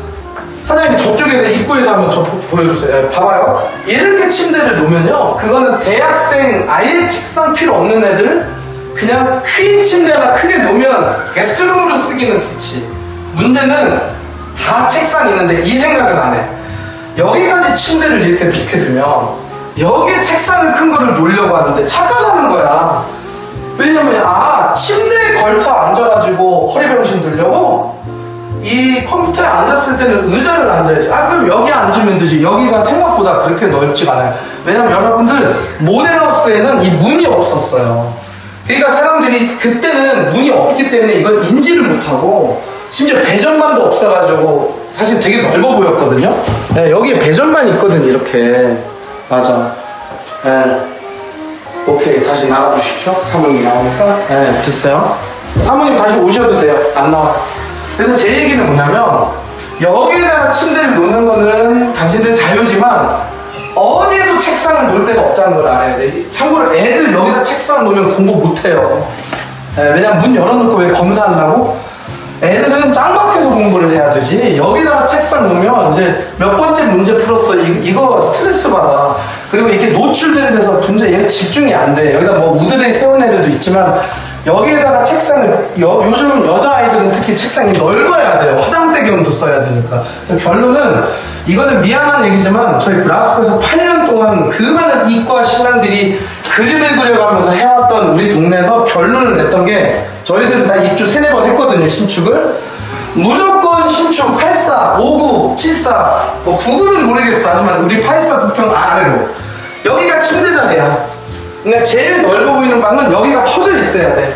사장님 저쪽에서 입구에서 한번 저 보여주세요. 봐봐요. 이렇게 침대를 놓으면요 그거는 대학생 아예 책상 필요 없는 애들 그냥 퀸 침대 하나 크게 놓으면 게스트룸으로 쓰기는 좋지. 문제는 다 책상 있는데 이 생각은 안 해. 여기까지 침대를 이렇게 놓게 되면 여기에 책상을 큰 거를 놓으려고 하는데 착각하는 거야. 왜냐면 침대에 걸터 앉아가지고 허리병신 들려고 이 컴퓨터에 앉았을 때는 의자를 앉아야지. 그럼 여기 앉으면 되지. 여기가 생각보다 그렇게 넓지가 않아요. 왜냐면 여러분들 모델하우스에는 이 문이 없었어요. 그러니까 사람들이 그때는 문이 없기 때문에 이걸 인지를 못하고 심지어 배전반도 없어가지고 사실 되게 넓어 보였거든요. 네, 여기에 배전반이 있거든요. 이렇게. 맞아. 네. 오케이 다시 나와주십시오. 사모님 나오니까. 네 됐어요. 사모님 다시 오셔도 돼요. 안 나와. 그래서 제 얘기는 뭐냐면 여기에다가 침대를 놓는 거는 당신들 자유지만 어디에도 책상을 놓을 데가 없다는 걸 알아야 돼. 참고로 애들 여기다 책상 놓으면 공부 못해요. 왜냐면 문 열어놓고 왜 검사한다고? 애들은 짱박해서 공부를 해야 되지. 여기다가 책상 놓으면 이제 몇 번째 문제 풀었어. 이거 스트레스 받아. 그리고 이렇게 노출된 데서 얘 집중이 안 돼. 여기다 뭐 우드레이 세운 애들도 있지만 여기에다가 책상을 요즘 여자아이들은 특히 책상이 넓어야 돼요. 화장대 겸도 써야 되니까. 그래서 결론은 이거는 미안한 얘기지만 저희 브라스코에서 8년 동안 그 많은 이과 신랑들이 그림을 그려가면서 해왔던 우리 동네에서 결론을 냈던 게 저희들은 다 입주 3-4번 했거든요. 신축을 무조건 신축 84, 59, 74 뭐 99는 모르겠어. 하지만 우리 84 부평 아래로 여기가 침대 자리야. 그러니까 제일 넓어 보이는 방은 여기가 터져 있어야 돼.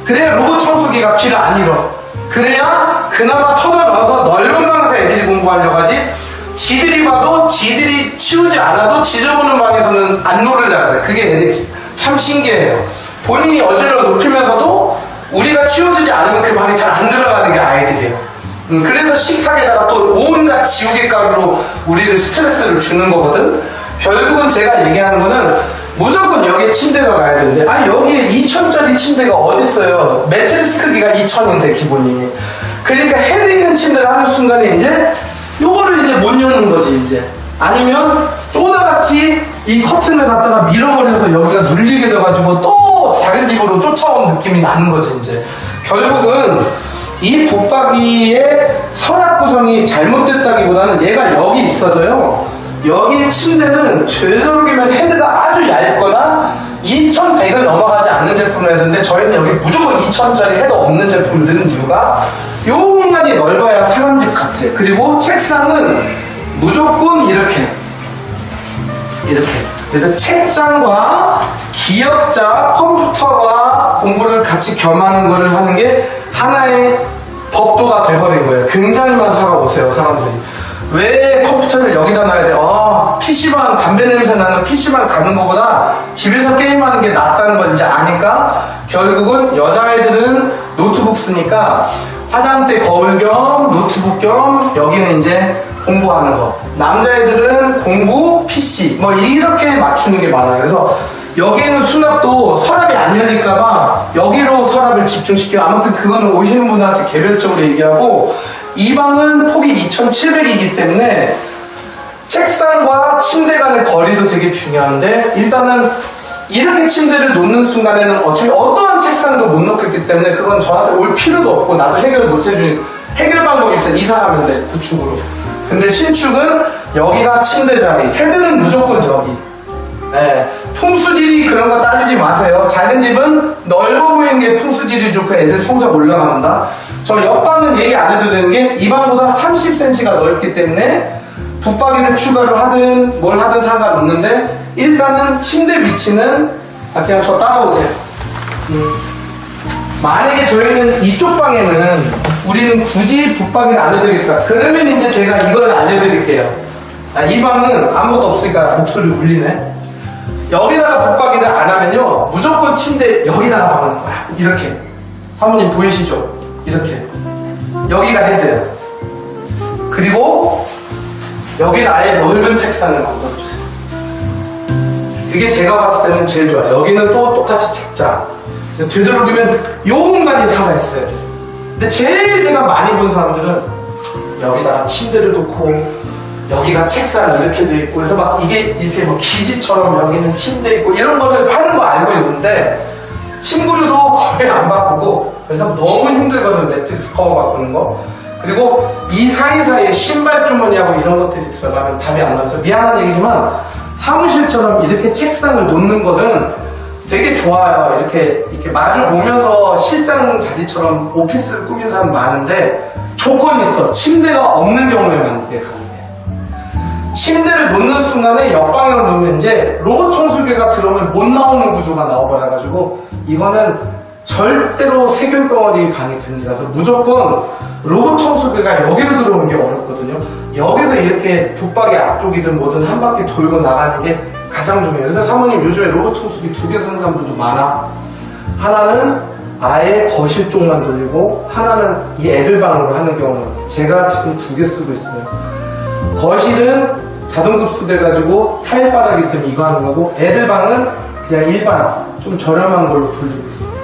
그래야 로봇 청소기가 길을 안 잃어. 그래야 그나마 터져 나와서 넓은 방에서 애들이 공부하려고 하지. 지들이 봐도 지들이 치우지 않아도 지저분한 방에서는 안 놀으려고 해. 그게 애들이 참 신기해요. 본인이 어지러워 높이면서도 우리가 치워주지 않으면 그 방이 잘 안 들어가는 게 아이들이에요. 그래서 식탁에다가 또 온갖 지우개 가루로 우리를 스트레스를 주는 거거든. 결국은 제가 얘기하는 거는 무조건 여기에 침대가 가야 되는데 여기에 2,000짜리 침대가 어딨어요. 매트리스 크기가 2,000인데 기본이. 그러니까 헤드 있는 침대를 하는 순간에 이제 요거를 이제 못 여는 거지 이제. 아니면 쪼다같이 이 커튼을 갖다가 밀어버려서 여기가 눌리게 돼가지고 또 작은 집으로 쫓아온 느낌이 나는 거지 이제. 결국은 이 붙박이의 서랍 구성이 잘못됐다기보다는 얘가 여기 있어도요, 여기 침대는 되도록이면 헤드가 아주 얇거나 2,100을 넘어가지 않는 제품을 해야 되는데 저희는 여기 무조건 2,000짜리 헤드 없는 제품을 넣은 이유가 요 공간이 넓어야 사람집 같아. 그리고 책상은 무조건 이렇게 그래서 책장과 기역자 컴퓨터와 공부를 같이 겸하는 거를 하는 게 하나의 법도가 돼버린 거예요. 굉장히만 살아보세요 사람들이. 왜 컴퓨터를 여기다 놔야 돼? PC방 담배 냄새 나는 PC방 가는 것보다 집에서 게임하는 게 낫다는 걸 이제 아니까 결국은 여자애들은 노트북 쓰니까 화장대 거울 겸 노트북 겸 여기는 이제 공부하는 거, 남자애들은 공부 PC 뭐 이렇게 맞추는 게 많아요. 그래서 여기에는 수납도 서랍이 안 열릴까봐 여기로 서랍을 집중시켜요. 아무튼 그거는 오시는 분들한테 개별적으로 얘기하고, 이 방은 폭이 2,700이기 때문에 책상과 침대 간의 거리도 되게 중요한데, 일단은 이렇게 침대를 놓는 순간에는 어차피 어떠한 책상도 못 놓겠기 때문에 그건 저한테 올 필요도 없고 나도 해결 못 해주는 해결 방법이 있어요. 이사하면 돼, 구축으로. 근데 신축은 여기가 침대 자리, 헤드는 무조건 여기. 네, 풍수질이 그런 거 따지지 마세요. 작은 집은 넓어 보이는 게 풍수질이 좋고 애들 성적 올라간다. 저 옆방은 얘기 안 해도 되는 게 이 방보다 30cm가 넓기 때문에 붙박이를 추가를 하든 뭘 하든 상관없는데, 일단은 침대 위치는 그냥 저 따라오세요. 만약에 저희는 이쪽 방에는 우리는 굳이 붙박이를 안 해드리겠다 그러면 이제 제가 이걸 알려드릴게요. 자, 이 방은 아무것도 없으니까 목소리 울리네. 여기다가 붙박이를 안 하면요 무조건 침대 여기다가 박는 거야. 이렇게. 사모님 보이시죠? 이렇게. 여기가 헤드예요. 그리고 여기는 아예 넓은 책상을 만들어주세요. 그게 제가 봤을 때는 제일 좋아요. 여기는 또 똑같이 책장. 그래서 되도록이면 요 공간이 살아있어야 돼요. 근데 제일 제가 많이 본 사람들은 여기다가 침대를 놓고 여기가 책상 이렇게 돼 있고 그래서 막 이게 이렇게 뭐 기지처럼 여기는 침대 있고 이런 거를 파는 거 알고 있는데 침구류도 거의 안 바꾸고 그래서 너무 힘들거든. 매트리스 커버 바꾸는 거. 그리고 이 사이사이에 신발 주머니하고 이런 것들이 들어가면 답이 안 나와서 미안한 얘기지만 사무실처럼 이렇게 책상을 놓는 거는 되게 좋아요. 이렇게 마주 보면서 실장 자리처럼 오피스를 꾸민 사람 많은데 조건이 있어. 침대가 없는 경우에만 이게 가능해요. 침대를 놓는 순간에 옆방향을 놓으면 이제 로봇 청소기가 들어오면 못 나오는 구조가 나와버려가지고 이거는 절대로 세균 덩어리 방이 됩니다. 그래서 무조건 로봇 청소기가 여기로 들어오는 게 어렵거든요. 여기서 이렇게 붙박이 앞쪽이든 뭐든 한 바퀴 돌고 나가는 게 가장 중요해요. 그래서 사모님 요즘에 로봇 청소기 2개 쓰는 사람들도 많아. 하나는 아예 거실 쪽만 돌리고 하나는 이 애들 방으로 하는 경우는 제가 지금 2개 쓰고 있어요. 거실은 자동 급수돼가지고 타일 바닥이 때문에 이거 하는 거고 애들 방은 그냥 일반 좀 저렴한 걸로 돌리고 있습니다.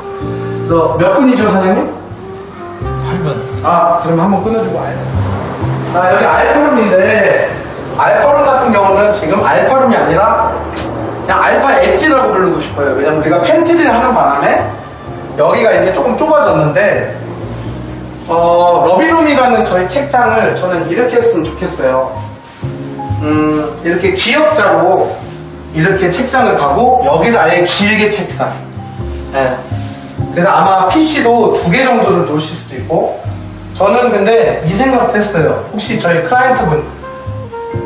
그래서 몇 분이죠 사장님? 8분. 8번. 그럼 한번 끊어주고 와요. 여기 알파룸인데, 알파룸 같은 경우는 지금 알파룸이 아니라 그냥 알파 엣지라고 부르고 싶어요. 왜냐면 우리가 팬트리를 하는 바람에 여기가 이제 조금 좁아졌는데, 러비룸이라는 저희 책장을 저는 이렇게 했으면 좋겠어요. 이렇게 기역자로 이렇게 책장을 가고 여기를 아예 길게 책상. 예. 그래서 아마 PC도 2개 정도를 놓으실 수도 있고, 저는 근데 이 생각도 했어요. 혹시 저희 클라이언트분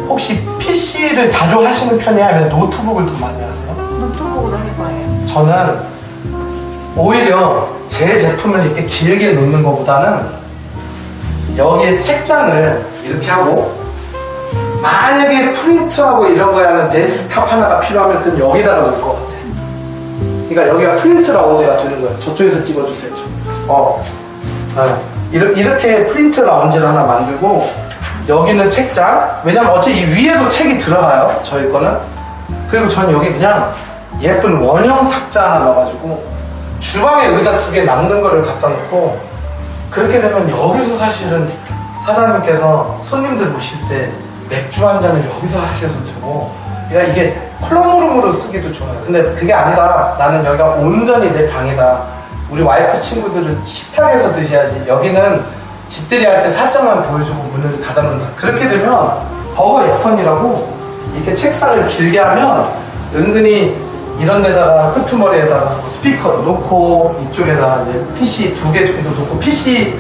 혹시 PC를 자주 하시는 편이에요? 아니면 노트북을 더 많이 하세요? 노트북으로 할 거예요. 저는 오히려 제 제품을 이렇게 길게 놓는 것보다는 여기에 책장을 이렇게 하고, 만약에 프린트하고 이런 거에 하는 데스크탑 하나가 필요하면 그건 여기다가 놓을 것 같아요. 그러니까 여기가 프린트 라운지가 되는 거예요. 저쪽에서 찍어주세요. 이렇게 프린트 라운지를 하나 만들고, 여기는 책장. 왜냐면 어차피 이 위에도 책이 들어가요. 저희 거는. 그리고 저는 여기 그냥 예쁜 원형 탁자 하나 넣어가지고 주방에 의자 2개 남는 거를 갖다 놓고, 그렇게 되면 여기서 사실은 사장님께서 손님들 모실 때 맥주 한 잔을 여기서 하셔도 되고, 그러니까 이게 콜롬룸으로 쓰기도 좋아요. 근데 그게 아니라 나는 여기가 온전히 내 방이다. 우리 와이프 친구들은 식탁에서 드셔야지. 여기는 집들이 할 때 살짝만 보여주고 문을 닫아놓는다. 그렇게 되면 버거 액선이라고 이렇게 책상을 길게 하면 은근히 이런 데다가 끄트머리에다가 스피커 놓고 이쪽에다가 이제 PC 2개 정도 놓고, PC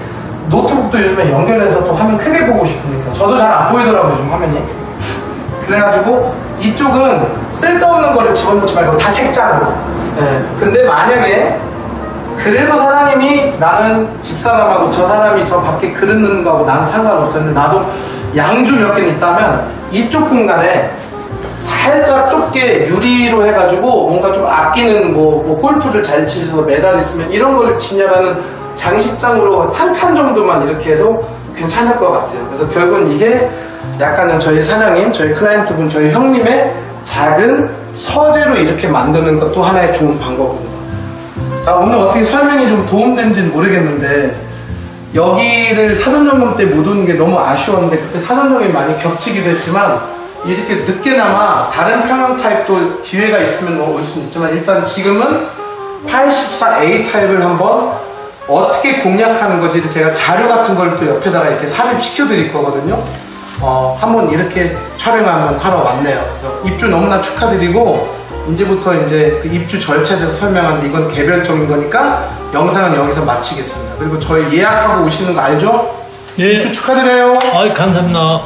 노트북도 요즘에 연결해서 또 화면 크게 보고 싶으니까 저도 잘 안 보이더라고요, 요즘 화면이. 그래가지고 이쪽은 쓸데없는 거를 집어넣지 말고 다 책장으로. 근데 만약에 그래도 사장님이 나는 집사람하고 저 사람이 저 밖에 그릇 넣는 거하고 나는 상관없었는데 나도 양주 몇 개는 있다면 이쪽 공간에 살짝 좁게 유리로 해가지고 뭔가 좀 아끼는 뭐 골프를 잘 치셔서 메달 있으면 이런 걸 진열하는 장식장으로 한 칸 정도만 이렇게 해도 괜찮을 것 같아요. 그래서 결국은 이게 약간은 저희 사장님, 저희 클라이언트분, 저희 형님의 작은 서재로 이렇게 만드는 것도 하나의 좋은 방법입니다. 자, 오늘 어떻게 설명이 좀 도움된지는 모르겠는데, 여기를 사전점검 때 못 오는 게 너무 아쉬웠는데, 그때 사전점검이 많이 겹치기도 했지만, 이렇게 늦게나마 다른 평형 타입도 기회가 있으면 올 수는 있지만, 일단 지금은 84A 타입을 한번 어떻게 공략하는 건지 제가 자료 같은 걸 또 옆에다가 이렇게 삽입시켜 드릴 거거든요. 한번 이렇게 촬영을 한번 하러 왔네요. 그래서 입주 너무나 축하드리고, 이제부터 이제 그 입주 절차에 대해서 설명하는데 이건 개별적인 거니까 영상은 여기서 마치겠습니다. 그리고 저희 예약하고 오시는 거 알죠? 예. 입주 축하드려요. 감사합니다.